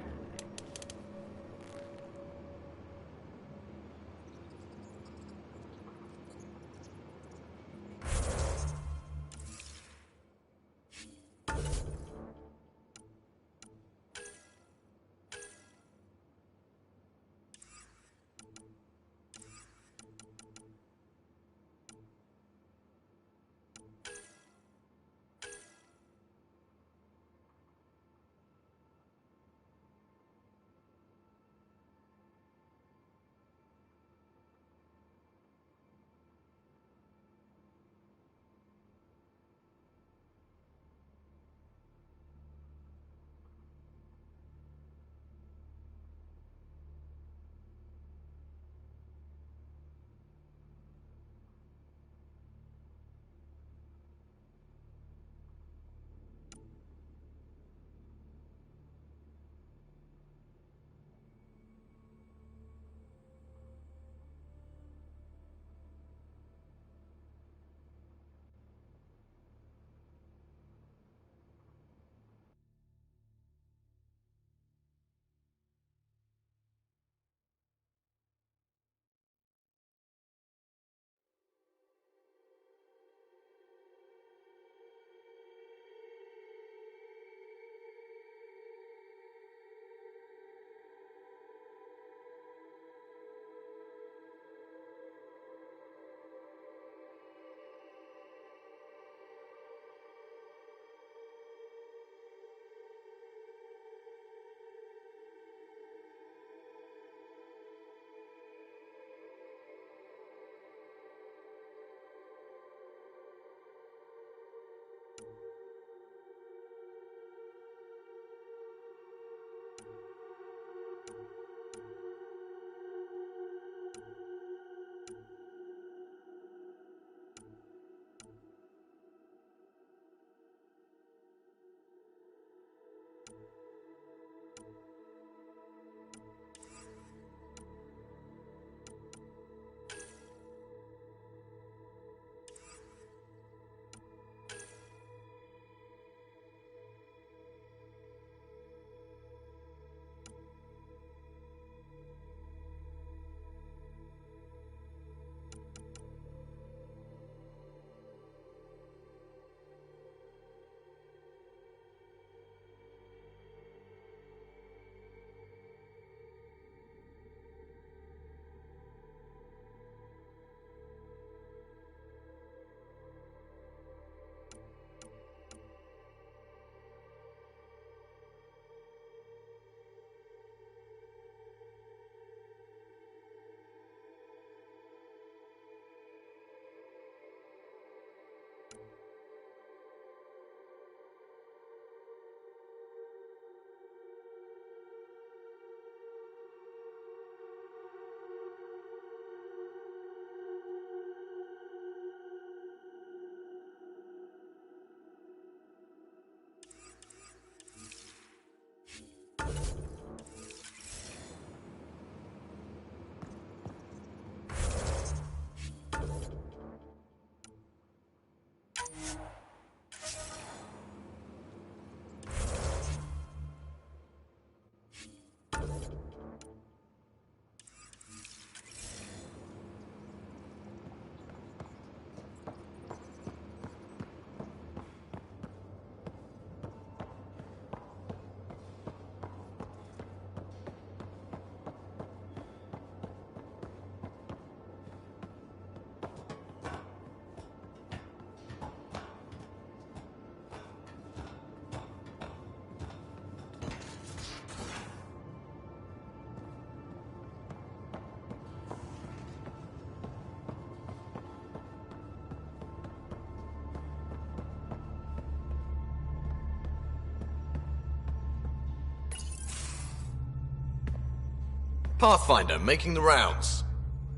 Pathfinder, making the rounds.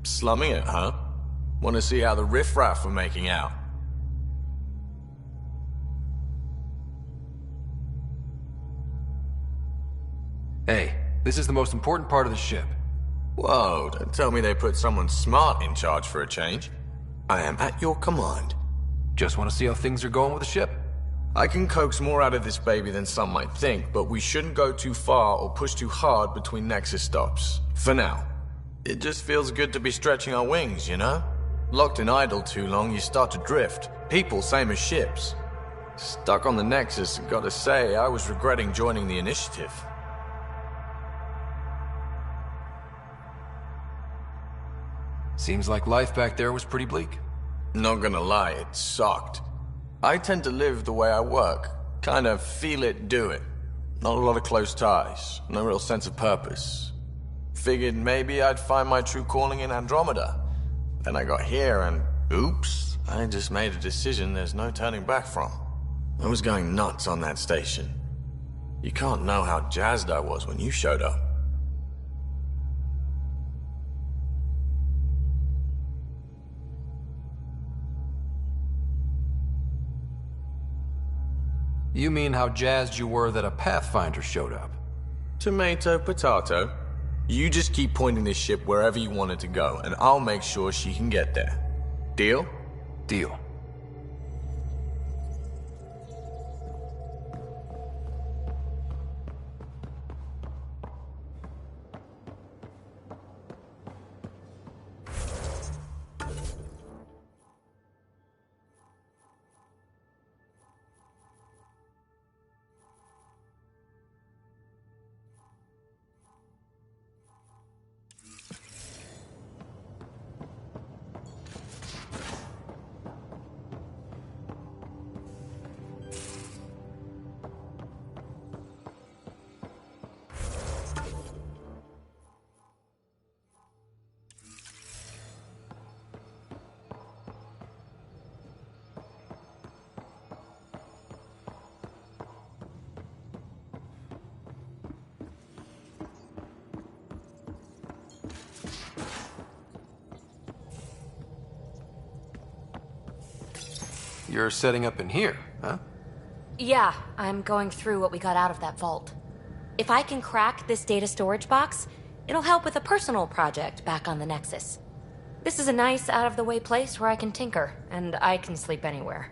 Slumming it, huh? Want to see how the riffraff are making out? Hey, this is the most important part of the ship. Whoa, don't tell me they put someone smart in charge for a change. I am at your command. Just want to see how things are going with the ship. I can coax more out of this baby than some might think, but we shouldn't go too far or push too hard between Nexus stops. For now. It just feels good to be stretching our wings, you know? Locked and idle too long, you start to drift. People, same as ships. Stuck on the Nexus, and gotta say, I was regretting joining the Initiative. Seems like life back there was pretty bleak. Not gonna lie, it sucked. I tend to live the way I work. Kind of feel it, do it. Not a lot of close ties. No real sense of purpose. Figured maybe I'd find my true calling in Andromeda. Then I got here and, oops, I just made a decision there's no turning back from. I was going nuts on that station. You can't know how jazzed I was when you showed up. You mean how jazzed you were that a Pathfinder showed up? Tomato, potato. You just keep pointing this ship wherever you want it to go, and I'll make sure she can get there. Deal? Deal. You're setting up in here, huh? Yeah, I'm going through what we got out of that vault. If I can crack this data storage box, it'll help with a personal project back on the Nexus. This is a nice, out-of-the-way place where I can tinker, and I can sleep anywhere.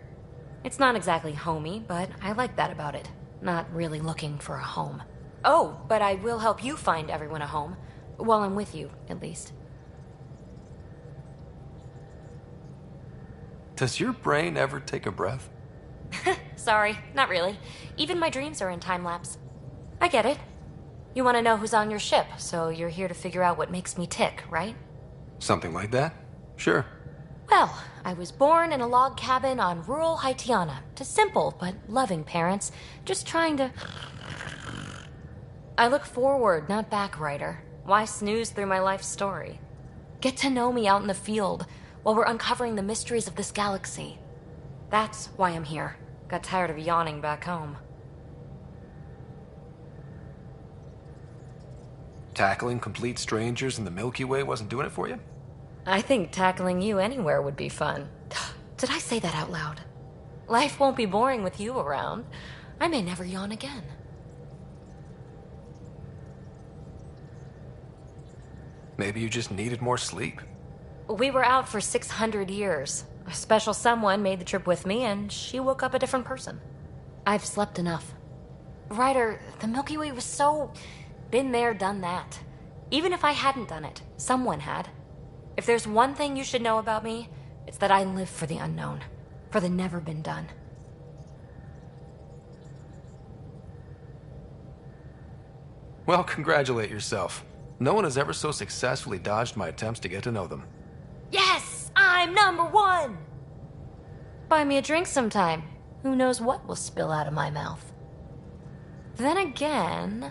It's not exactly homey, but I like that about it. Not really looking for a home. Oh, but I will help you find everyone a home. While I'm with you, at least. Does your brain ever take a breath? Sorry, not really. Even my dreams are in time-lapse. I get it. You want to know who's on your ship, so you're here to figure out what makes me tick, right? Something like that? Sure. Well, I was born in a log cabin on rural Haitiana to simple but loving parents, just trying to... I look forward, not back, writer. Why snooze through my life story? Get to know me out in the field while we're uncovering the mysteries of this galaxy. That's why I'm here. Got tired of yawning back home. Tackling complete strangers in the Milky Way wasn't doing it for you? I think tackling you anywhere would be fun. Did I say that out loud? Life won't be boring with you around. I may never yawn again. Maybe you just needed more sleep. We were out for 600 years. A special someone made the trip with me, and she woke up a different person. I've slept enough. Ryder, the Milky Way was so... been there, done that. Even if I hadn't done it, someone had. If there's one thing you should know about me, it's that I live for the unknown. For the never been done. Well, congratulate yourself. No one has ever so successfully dodged my attempts to get to know them. Yes! I'm #1! Buy me a drink sometime. Who knows what will spill out of my mouth. Then again...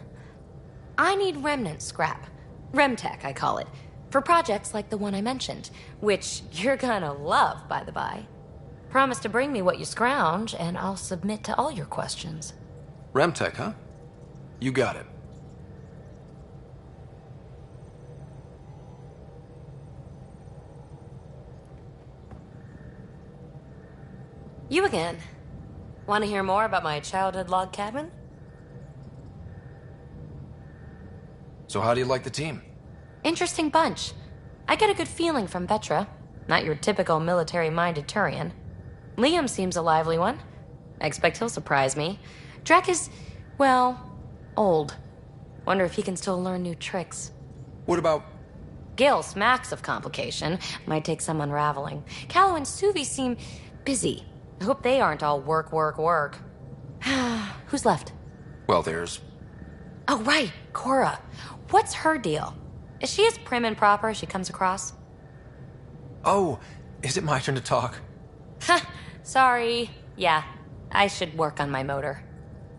I need remnant scrap. Remtech, I call it. For projects like the one I mentioned. Which you're gonna love, by the by. Promise to bring me what you scrounge, and I'll submit to all your questions. Remtech, huh? You got it. You again. Want to hear more about my childhood log cabin? So how do you like the team? Interesting bunch. I get a good feeling from Vetra. Not your typical military-minded Turian. Liam seems a lively one. I expect he'll surprise me. Drek is, well, old. Wonder if he can still learn new tricks. What about... Gil smacks of complication. Might take some unraveling. Callow and Suvi seem busy. I hope they aren't all work, work, work. Who's left? Well, there's... Oh, right, Cora. What's her deal? Is she as prim and proper as she comes across? Oh, is it my turn to talk? Sorry. Yeah, I should work on my motor.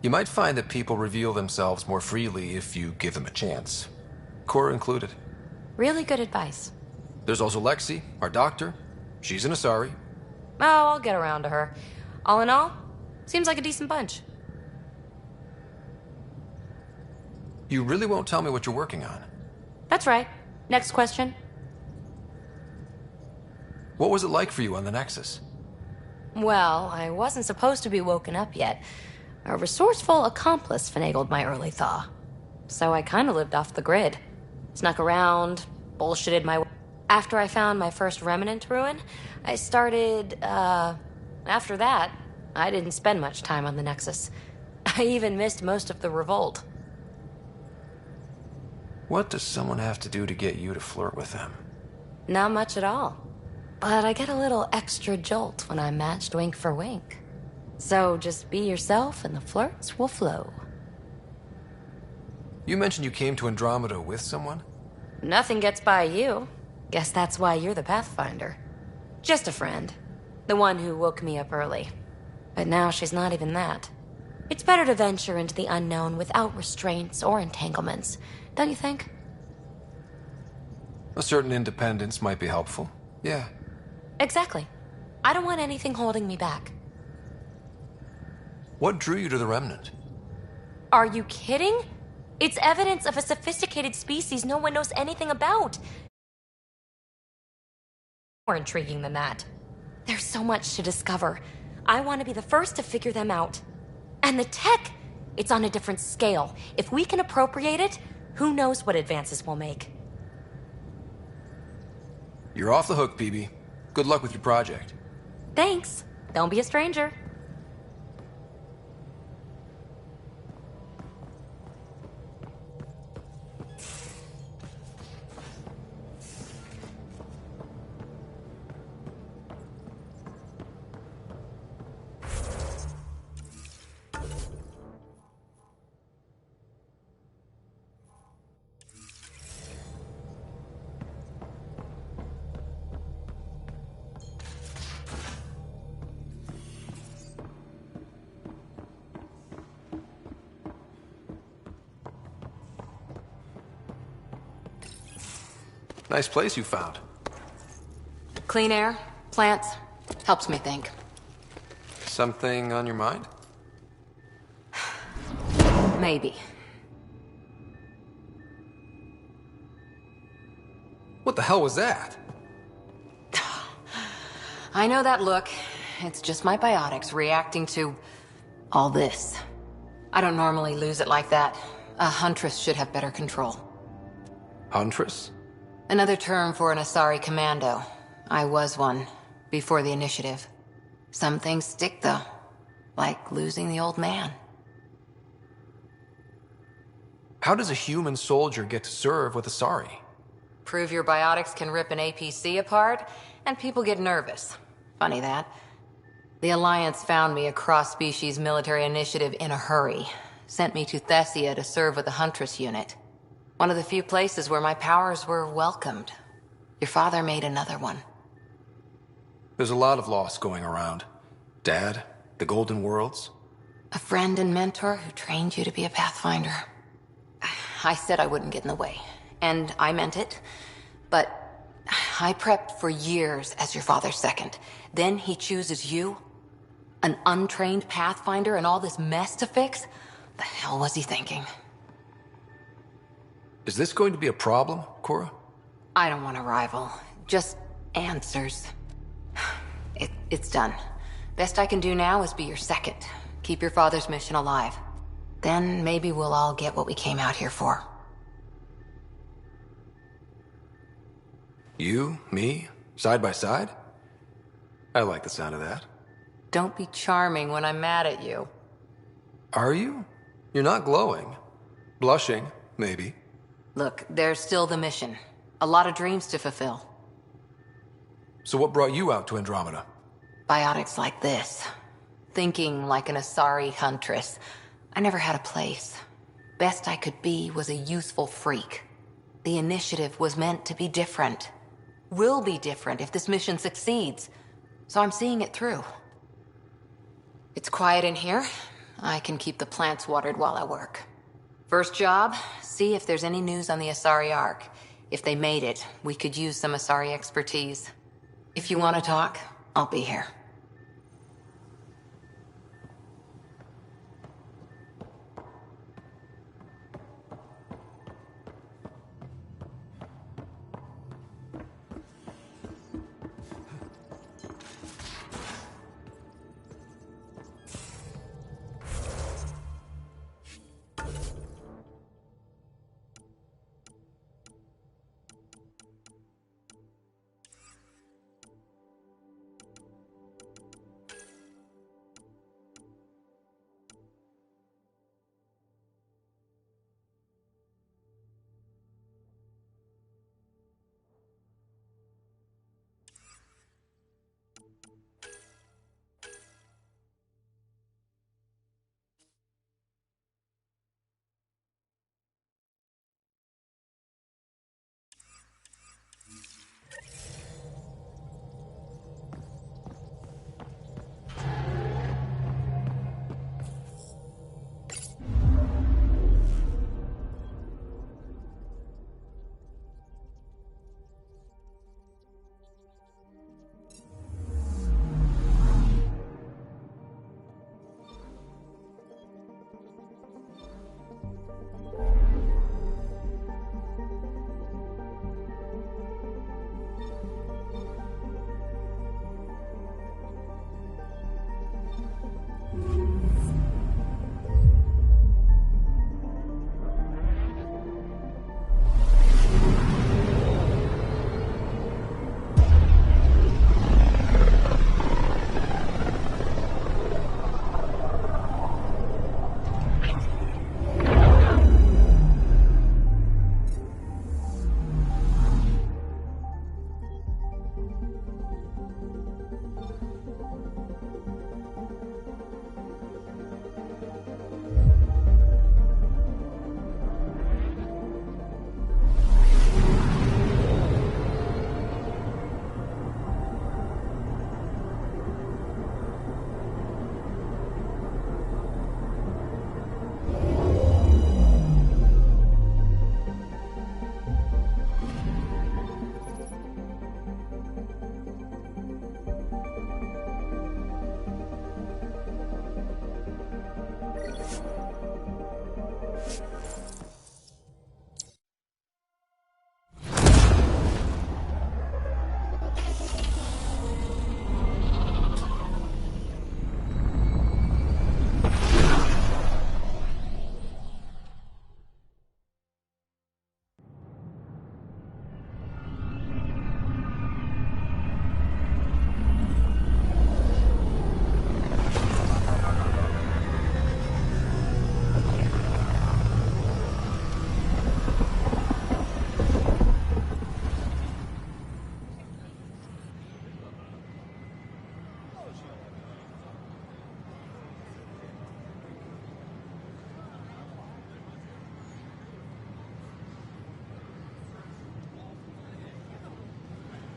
You might find that people reveal themselves more freely if you give them a chance. Cora included. Really good advice. There's also Lexi, our doctor. She's an Asari. Oh, I'll get around to her. All in all, seems like a decent bunch. You really won't tell me what you're working on? That's right. Next question. What was it like for you on the Nexus? Well, I wasn't supposed to be woken up yet. A resourceful accomplice finagled my early thaw. So I kind of lived off the grid. Snuck around, bullshitted my way. After I found my first remnant ruin, I started, after that, I didn't spend much time on the Nexus. I even missed most of the revolt. What does someone have to do to get you to flirt with them? Not much at all. But I get a little extra jolt when I'm matched wink for wink. So just be yourself and the flirts will flow. You mentioned you came to Andromeda with someone? Nothing gets by you. Guess that's why you're the Pathfinder. Just a friend. The one who woke me up early. But now she's not even that. It's better to venture into the unknown without restraints or entanglements, don't you think? A certain independence might be helpful. Yeah. Exactly. I don't want anything holding me back. What drew you to the Remnant? Are you kidding? It's evidence of a sophisticated species no one knows anything about. More intriguing than that. There's so much to discover. I want to be the first to figure them out. And the tech, it's on a different scale. If we can appropriate it, who knows what advances we'll make. You're off the hook, PB. Good luck with your project. Thanks. Don't be a stranger. Nice place you found. Clean air, plants, helps me think. Something on your mind? Maybe. What the hell was that? I know that look. It's just my biotics reacting to all this. I don't normally lose it like that. A huntress should have better control. Huntress? Another term for an Asari commando. I was one, before the initiative. Some things stick, though. Like losing the old man. How does a human soldier get to serve with Asari? Prove your biotics can rip an APC apart, and people get nervous. Funny that. The Alliance found me a cross-species military initiative in a hurry. Sent me to Thessia to serve with the Huntress unit. One of the few places where my powers were welcomed. Your father made another one. There's a lot of loss going around. Dad, the Golden Worlds. A friend and mentor who trained you to be a Pathfinder. I said I wouldn't get in the way, and I meant it. But I prepped for years as your father's second. Then he chooses you? An untrained Pathfinder and all this mess to fix? The hell was he thinking? Is this going to be a problem, Cora? I don't want a rival. Just answers. It's done. Best I can do now is be your second. Keep your father's mission alive. Then maybe we'll all get what we came out here for. You, me, side by side? I like the sound of that. Don't be charming when I'm mad at you. Are you? You're not glowing. Blushing, maybe. Look, there's still the mission. A lot of dreams to fulfill. So what brought you out to Andromeda? Biotics like this. Thinking like an Asari huntress. I never had a place. Best I could be was a useful freak. The initiative was meant to be different. Will be different if this mission succeeds. So I'm seeing it through. It's quiet in here. I can keep the plants watered while I work. First job, see if there's any news on the Asari Ark. If they made it, we could use some Asari expertise. If you want to talk, I'll be here.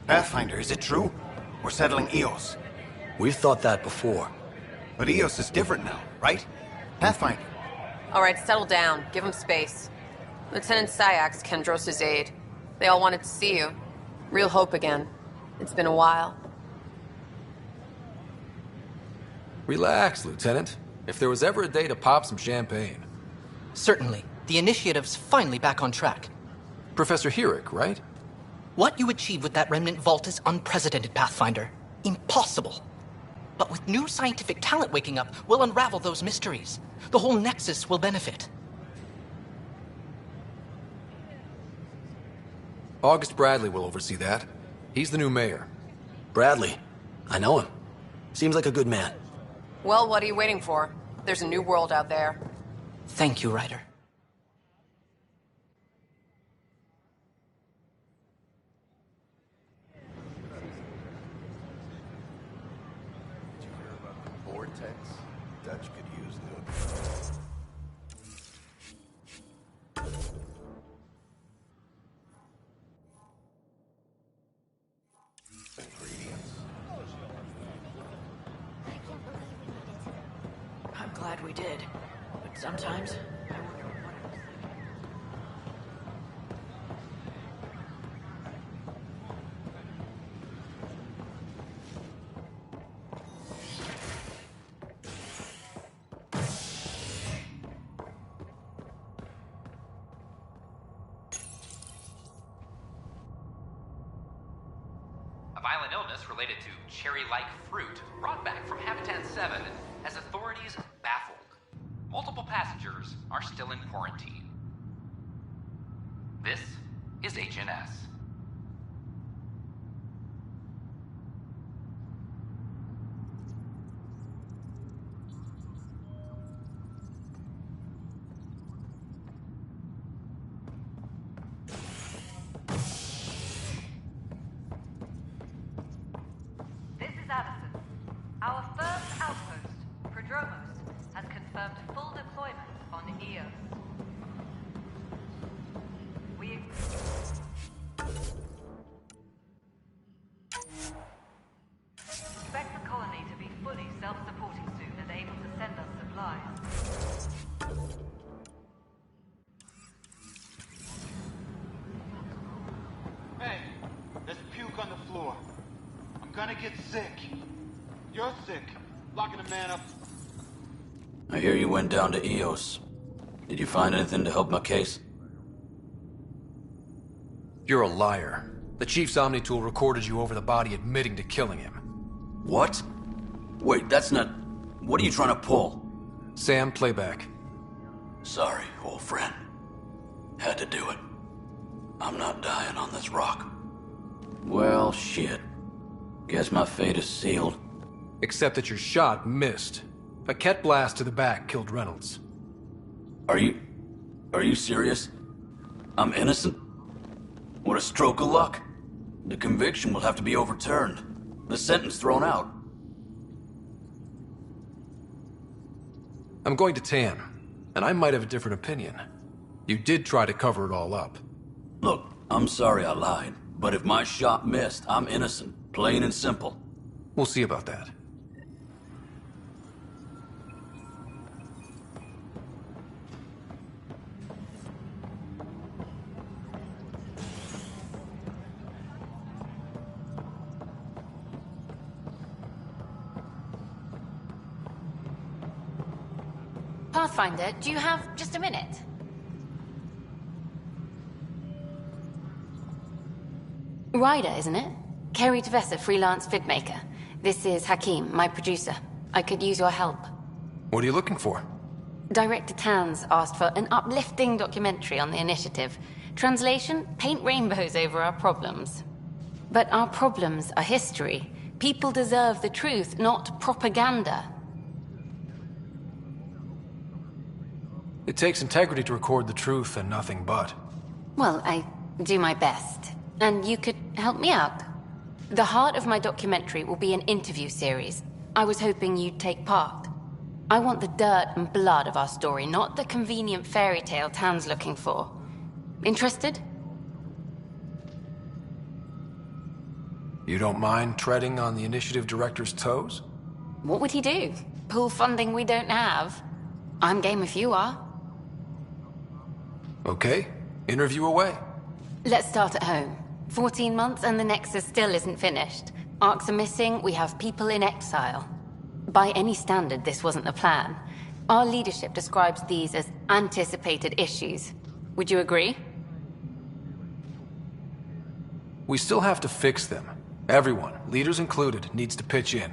Pathfinder, is it true? We're settling Eos. We've thought that before. But Eos is different now, right? Pathfinder. All right, settle down. Give him space. Lieutenant Syax, Kendros' aide. They all wanted to see you. Real hope again. It's been a while. Relax, Lieutenant. If there was ever a day to pop some champagne. Certainly. The initiative's finally back on track. Professor Herrick, right? What you achieved with that remnant vault is unprecedented, Pathfinder. Impossible. But with new scientific talent waking up, we'll unravel those mysteries. The whole Nexus will benefit. August Bradley will oversee that. He's the new mayor. Bradley. I know him. Seems like a good man. Well, what are you waiting for? There's a new world out there. Thank you, Ryder. Vortex? Dutch could use the... I'm glad we did. But sometimes, I wonder what it was like. A violent illness related to cherry-like fruit brought back from Habitat 7 has authorities baffled. Multiple passengers are still in quarantine. This is HNS. This is Addison. Our first outpost, Prodromos, has confirmed full deployment on Eos. We expect the colony to be fully self-supporting soon and able to send us supplies. Hey, there's puke on the floor. I'm gonna get sick. You're sick. Locking a man up. I hear you went down to Eos. Did you find anything to help my case? You're a liar. The Chief's Omni tool recorded you over the body admitting to killing him. What? Wait, that's not... What are you trying to pull? Sam, playback. Sorry, old friend. Had to do it. I'm not dying on this rock. Well, shit. Guess my fate is sealed. Except that your shot missed. A Ket blast to the back killed Reynolds. Are you serious? I'm innocent? What a stroke of luck. The conviction will have to be overturned. The sentence thrown out. I'm going to Tan, and I might have a different opinion. You did try to cover it all up. Look, I'm sorry I lied, but if my shot missed, I'm innocent. Plain and simple. We'll see about that. Pathfinder, do you have just a minute? Ryder, isn't it? Kerry Tevessa, freelance vidmaker. This is Hakim, my producer. I could use your help. What are you looking for? Director Tans asked for an uplifting documentary on the initiative. Translation, paint rainbows over our problems. But our problems are history. People deserve the truth, not propaganda. It takes integrity to record the truth and nothing but. Well, I do my best. And you could help me out. The heart of my documentary will be an interview series. I was hoping you'd take part. I want the dirt and blood of our story, not the convenient fairy tale Tan's looking for. Interested? You don't mind treading on the initiative director's toes? What would he do? Pull funding we don't have? I'm game if you are. Okay, interview away. Let's start at home. 14 months and the Nexus still isn't finished. Arcs are missing, we have people in exile. By any standard, this wasn't the plan. Our leadership describes these as anticipated issues. Would you agree? We still have to fix them. Everyone, leaders included, needs to pitch in.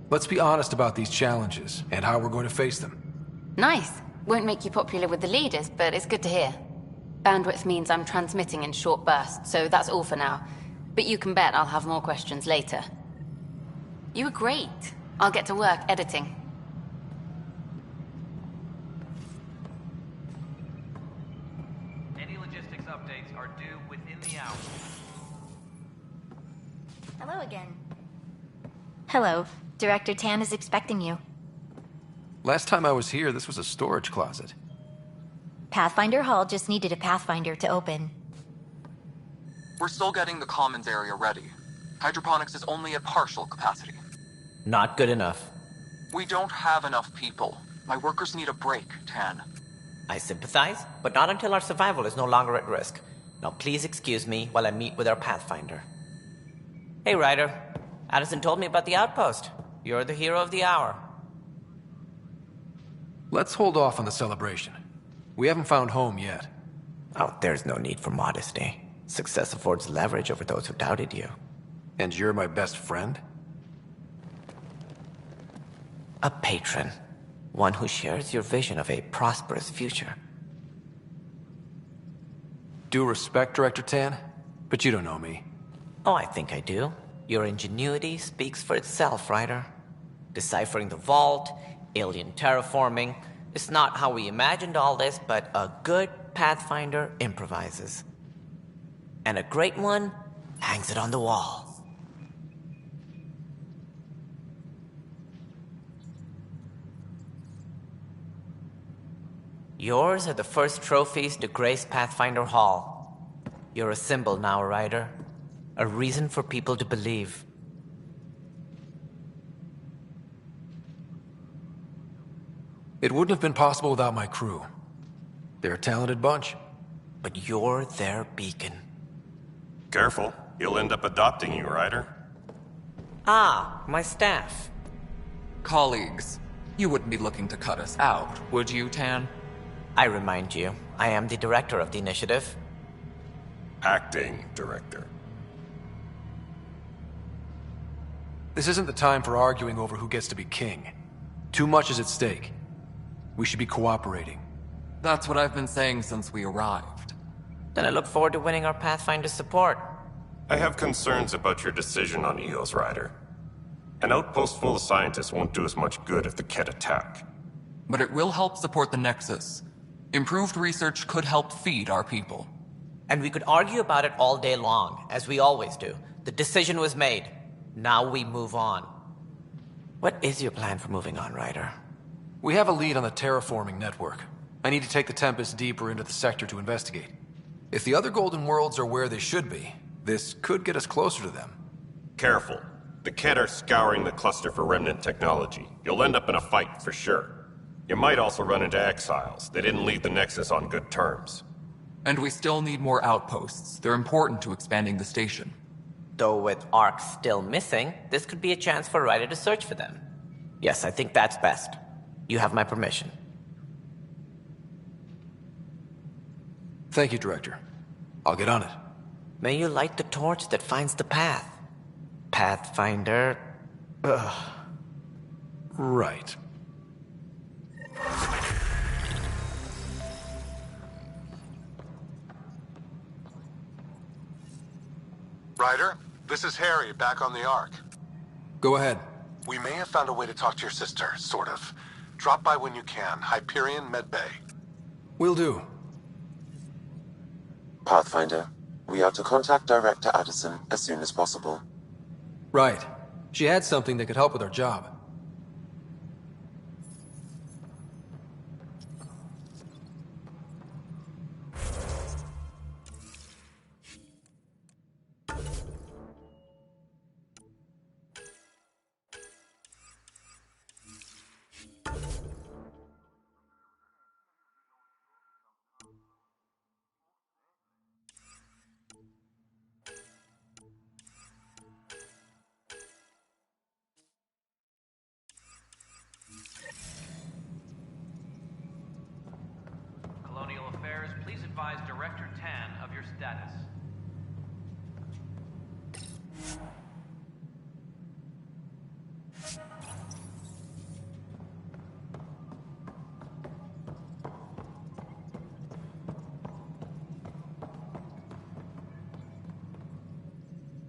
Let's be honest about these challenges and how we're going to face them. Nice. Won't make you popular with the leaders, but it's good to hear. Bandwidth means I'm transmitting in short bursts, so that's all for now. But you can bet I'll have more questions later. You were great. I'll get to work editing. Any logistics updates are due within the hour. Hello again. Hello. Director Tan is expecting you. Last time I was here, this was a storage closet. Pathfinder Hall just needed a Pathfinder to open. We're still getting the commons area ready. Hydroponics is only at partial capacity. Not good enough. We don't have enough people. My workers need a break, Tan. I sympathize, but not until our survival is no longer at risk. Now please excuse me while I meet with our Pathfinder. Hey, Ryder. Addison told me about the outpost. You're the hero of the hour. Let's hold off on the celebration. We haven't found home yet. Oh, there's no need for modesty. Success affords leverage over those who doubted you. And you're my best friend? A patron. One who shares your vision of a prosperous future. Due respect, Director Tan, but you don't know me. Oh, I think I do. Your ingenuity speaks for itself, Ryder. Deciphering the vault, alien terraforming. It's not how we imagined all this, but a good Pathfinder improvises. And a great one hangs it on the wall. Yours are the first trophies to grace Pathfinder Hall. You're a symbol now, Ryder. A reason for people to believe. It wouldn't have been possible without my crew. They're a talented bunch. But you're their beacon. Careful. He'll end up adopting you, Ryder. Ah, my staff. Colleagues, you wouldn't be looking to cut us out, would you, Tan? I remind you, I am the director of the initiative. Acting director. This isn't the time for arguing over who gets to be king. Too much is at stake. We should be cooperating. That's what I've been saying since we arrived. Then I look forward to winning our Pathfinder support. I have concerns about your decision on Eos, Ryder. An outpost full of scientists won't do us much good if the Ket attack. But it will help support the Nexus. Improved research could help feed our people. And we could argue about it all day long, as we always do. The decision was made. Now we move on. What is your plan for moving on, Ryder? We have a lead on the terraforming network. I need to take the Tempest deeper into the sector to investigate. If the other Golden Worlds are where they should be, this could get us closer to them. Careful. The Ket are scouring the cluster for remnant technology. You'll end up in a fight, for sure. You might also run into exiles. They didn't leave the Nexus on good terms. And we still need more outposts. They're important to expanding the station. Though with Ark still missing, this could be a chance for Ryder to search for them. Yes, I think that's best. You have my permission. Thank you, Director. I'll get on it. May you light the torch that finds the path. Pathfinder... Ugh. Right. Ryder, this is Harry, back on the Ark. Go ahead. We may have found a way to talk to your sister, sort of. Drop by when you can. Hyperion Med Bay. Will do. Pathfinder, we are to contact Director Addison as soon as possible. Right. She had something that could help with our job.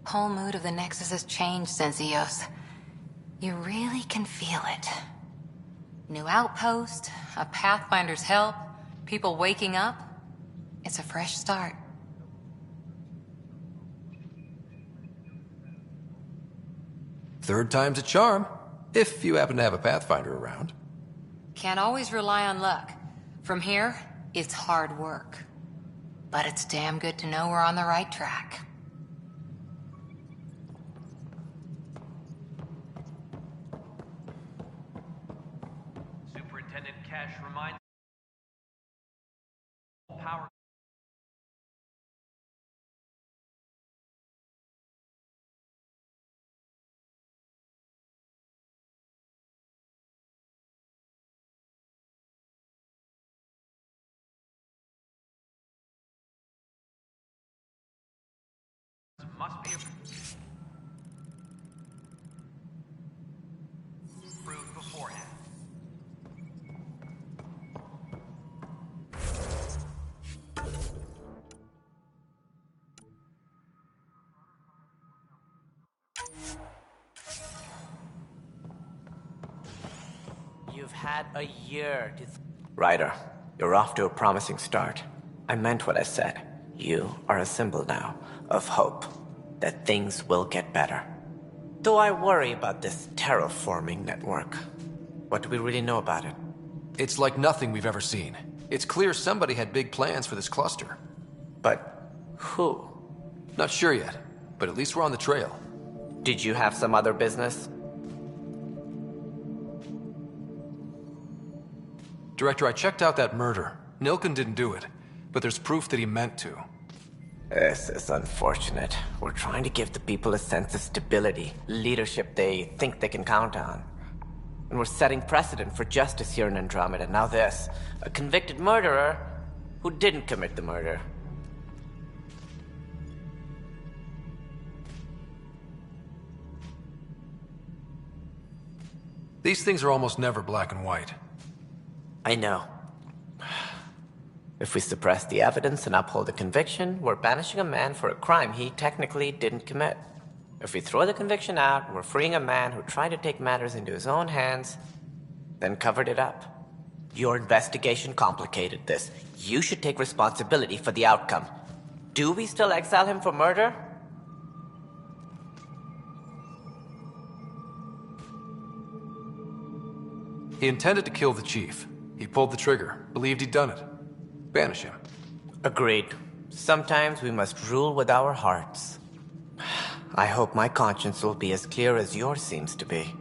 Whole mood of the Nexus has changed since EOS. You really can feel it. New outpost, a Pathfinder's help, people waking up. It's a fresh start. Third time's a charm, if you happen to have a Pathfinder around. Can't always rely on luck. From here, it's hard work. But it's damn good to know we're on the right track. Superintendent Cash reminds power. Must be approved beforehand. You've had a year to... Ryder, you're off to a promising start. I meant what I said. You are a symbol now of hope, that things will get better. Though I worry about this terraforming network. What do we really know about it? It's like nothing we've ever seen. It's clear somebody had big plans for this cluster. But who? Not sure yet, but at least we're on the trail. Did you have some other business? Director, I checked out that murder. Nilken didn't do it, but there's proof that he meant to. This is unfortunate. We're trying to give the people a sense of stability, leadership they think they can count on. And we're setting precedent for justice here in Andromeda. Now this, a convicted murderer who didn't commit the murder. These things are almost never black and white. I know. If we suppress the evidence and uphold the conviction, we're banishing a man for a crime he technically didn't commit. If we throw the conviction out, we're freeing a man who tried to take matters into his own hands, then covered it up. Your investigation complicated this. You should take responsibility for the outcome. Do we still exile him for murder? He intended to kill the chief. He pulled the trigger, believed he'd done it. Banish him. Agreed. Sometimes we must rule with our hearts. I hope my conscience will be as clear as yours seems to be.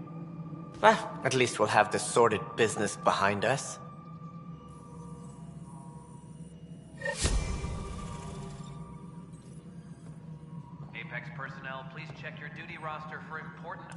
Well, at least we'll have the sordid business behind us. Apex personnel, please check your duty roster for important...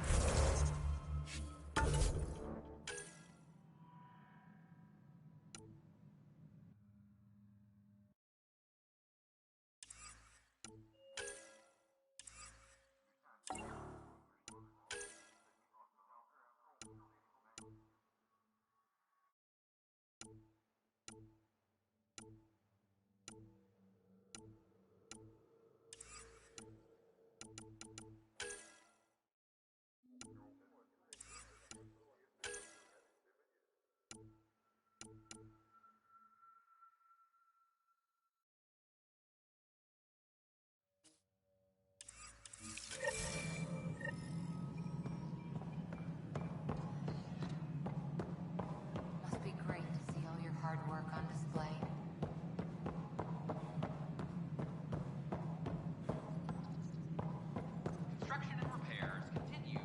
Must be great to see all your hard work on display. Construction and repairs continue.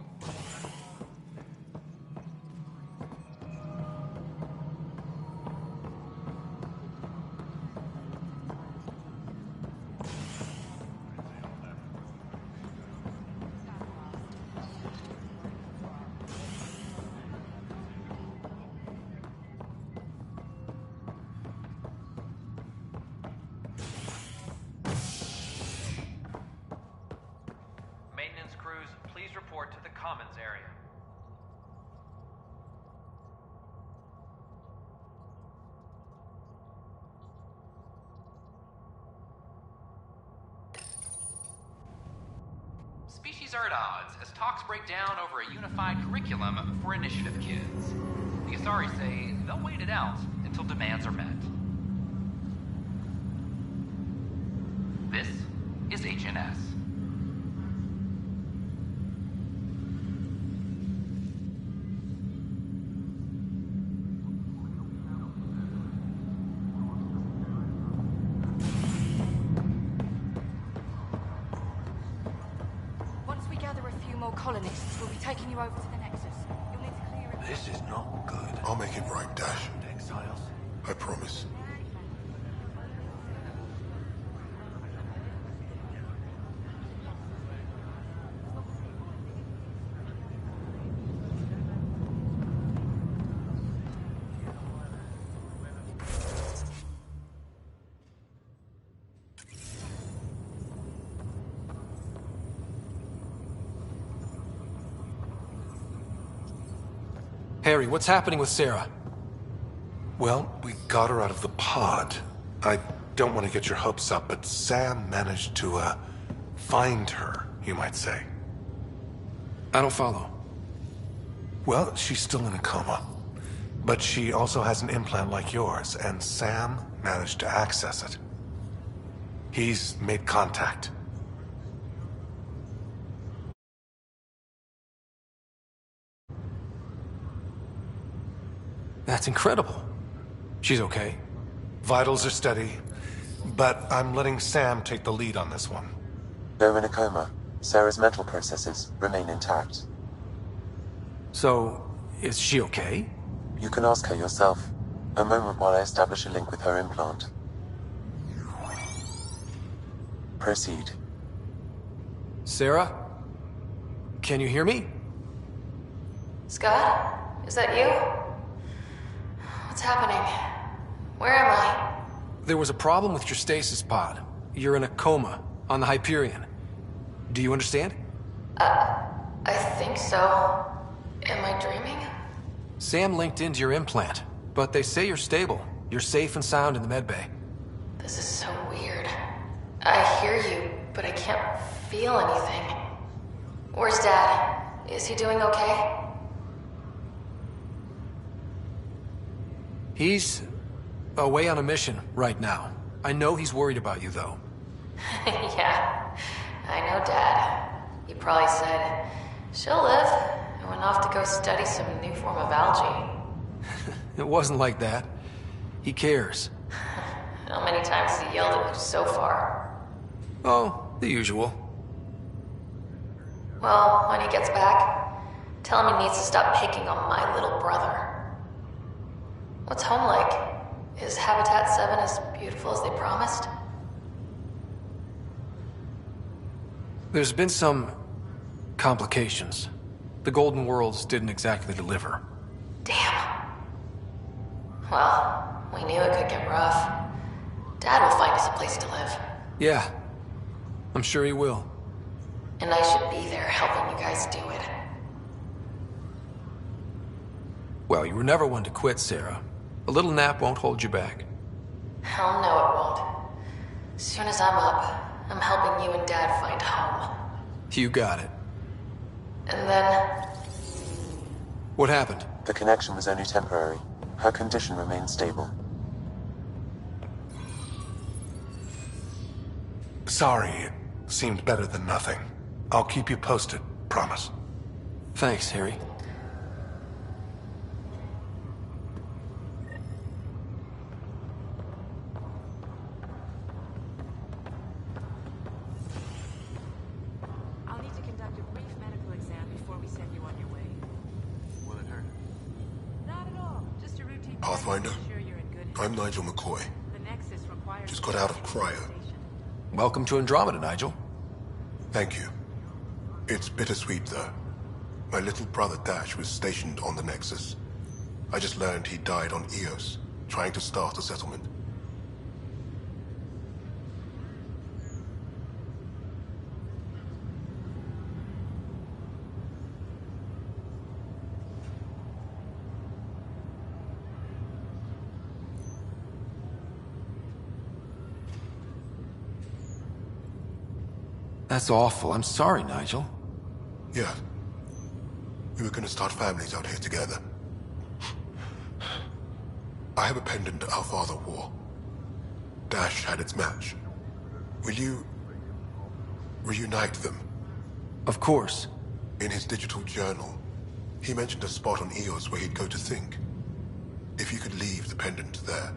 Maintenance crews, please report to the commons area. absurd odds as talks break down over a unified curriculum for initiative kids. The Asari say they'll wait it out until demands are met. This is HNS. Once we gather a few more colonists, we'll be taking you over to the Nexus. You'll need to clear it. This is not good. I'll make it right, Dash. Exiles. I promise. Harry, what's happening with Sarah? Well, we got her out of the pod. I don't want to get your hopes up, but Sam managed to, find her, you might say. I don't follow. Well, she's still in a coma. But she also has an implant like yours, and Sam managed to access it. He's made contact. That's incredible. She's okay. Vitals are steady, but I'm letting Sam take the lead on this one. Though in a coma, Sarah's mental processes remain intact. So, is she okay? You can ask her yourself. A moment while I establish a link with her implant. Proceed. Sarah? Can you hear me? Scott? Is that you? What's happening? Where am I? There was a problem with your stasis pod. You're in a coma on the Hyperion. Do you understand? I think so. Am I dreaming? Sam linked into your implant, but they say you're stable. You're safe and sound in the medbay. This is so weird. I hear you, but I can't feel anything. Where's Dad? Is he doing okay? He's away on a mission right now. I know he's worried about you, though. Yeah, I know Dad. He probably said, she'll live, and went off to go study some new form of algae. It wasn't like that. He cares. How many times has he yelled at you so far? Oh, the usual. Well, when he gets back, tell him he needs to stop picking on my little brother. What's home like? Is Habitat 7 as beautiful as they promised? There's been some complications. The Golden Worlds didn't exactly deliver. Damn. Well, we knew it could get rough. Dad will find us a place to live. Yeah, I'm sure he will. And I should be there helping you guys do it. Well, you were never one to quit, Sarah. A little nap won't hold you back. Hell no, it won't. As soon as I'm up, I'm helping you and Dad find home. You got it. And then... What happened? The connection was only temporary. Her condition remains stable. Sorry, it seemed better than nothing. I'll keep you posted, promise. Thanks, Harry. I'll need to conduct a brief medical exam before we send you on your way. Will it hurt? Not at all. Just a routine. Pathfinder, Sure you're in good I'm Nigel McCoy. The Nexus requires... Just got out of cryo. Welcome to Andromeda, Nigel. Thank you. It's bittersweet, though. My little brother Dash was stationed on the Nexus. I just learned he died on Eos, trying to start a settlement. That's awful. I'm sorry, Nigel. Yeah. We were gonna start families out here together. I have a pendant our father wore. Dash had its match. Will you reunite them? Of course. In his digital journal, he mentioned a spot on Eos where he'd go to think. If you could leave the pendant there.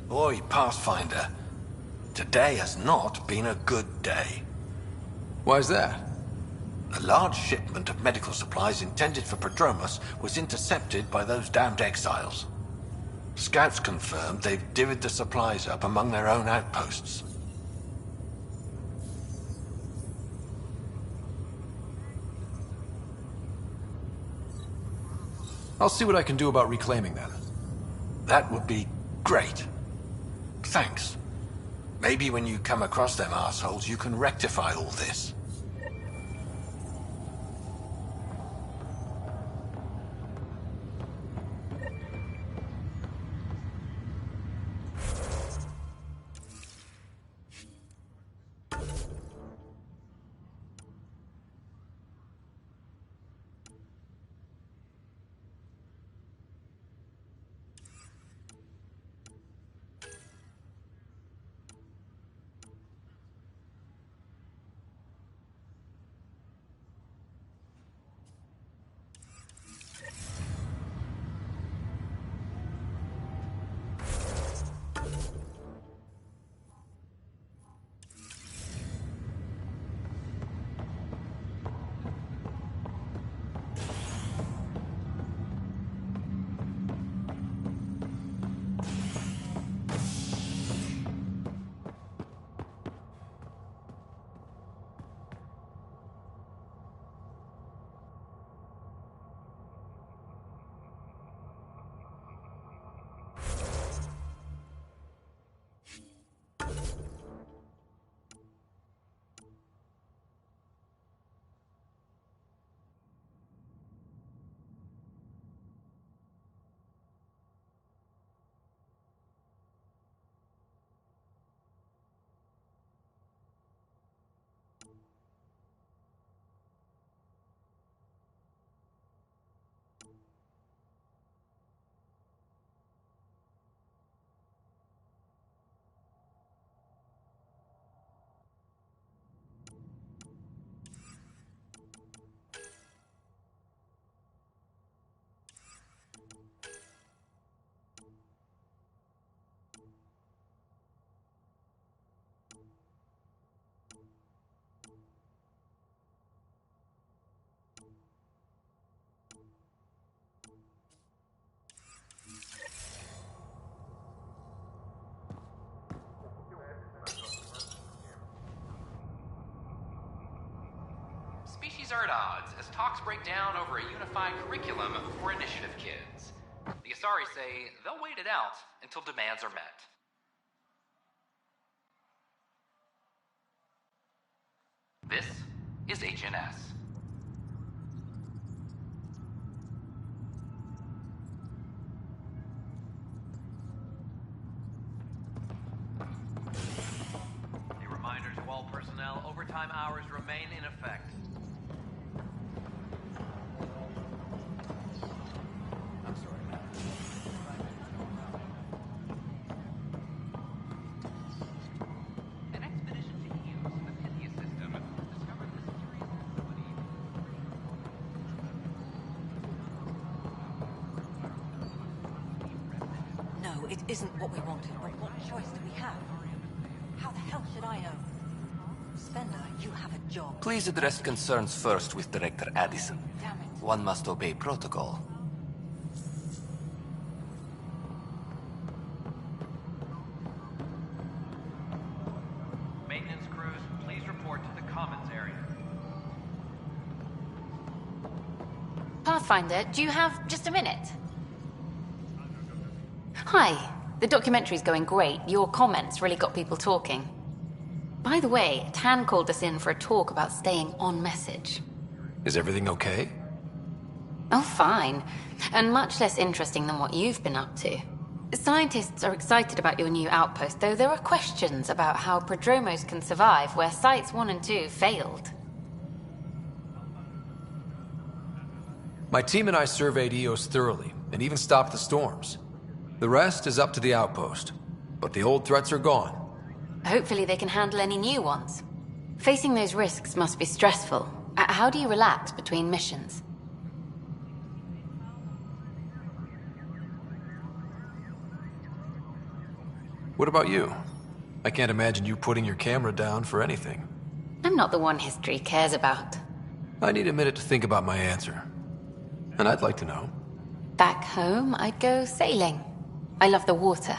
Oi, Pathfinder. Today has not been a good day. Why's that? A large shipment of medical supplies intended for Prodromos was intercepted by those damned exiles. Scouts confirmed they've divvied the supplies up among their own outposts. I'll see what I can do about reclaiming them. That would be great. Thanks. Maybe when you come across them assholes, you can rectify all this. Species are at odds as talks break down over a unified curriculum for initiative kids. The Asari say they'll wait it out until demands are met. This is HNS. A reminder to all personnel, overtime hours remain in effect. It isn't what we wanted, but what choice do we have? How the hell should I know? Spender, you have a job. Please address concerns first with Director Addison. Damn it. One must obey protocol. Maintenance crews, please report to the commons area. Pathfinder, do you have just a minute? Hi. The documentary's going great. Your comments really got people talking. By the way, Tan called us in for a talk about staying on message. Is everything okay? Oh, fine. And much less interesting than what you've been up to. Scientists are excited about your new outpost, though there are questions about how prodromos can survive where Sites 1 and 2 failed. My team and I surveyed Eos thoroughly, and even stopped the storms. The rest is up to the outpost, but the old threats are gone. Hopefully they can handle any new ones. Facing those risks must be stressful. How do you relax between missions? What about you? I can't imagine you putting your camera down for anything. I'm not the one history cares about. I need a minute to think about my answer. And I'd like to know. Back home, I'd go sailing. I love the water.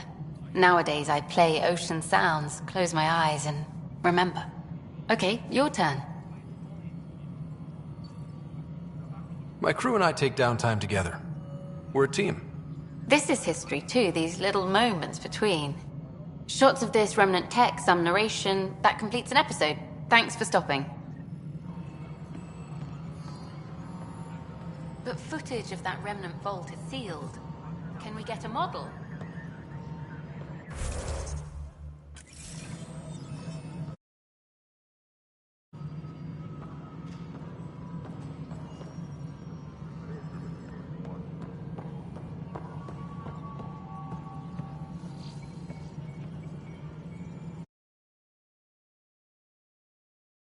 Nowadays, I play ocean sounds, close my eyes, and remember. Okay, your turn. My crew and I take downtime together. We're a team. This is history too, these little moments between. Shots of this remnant tech, some narration, that completes an episode. Thanks for stopping. But footage of that remnant vault is sealed. Can we get a model?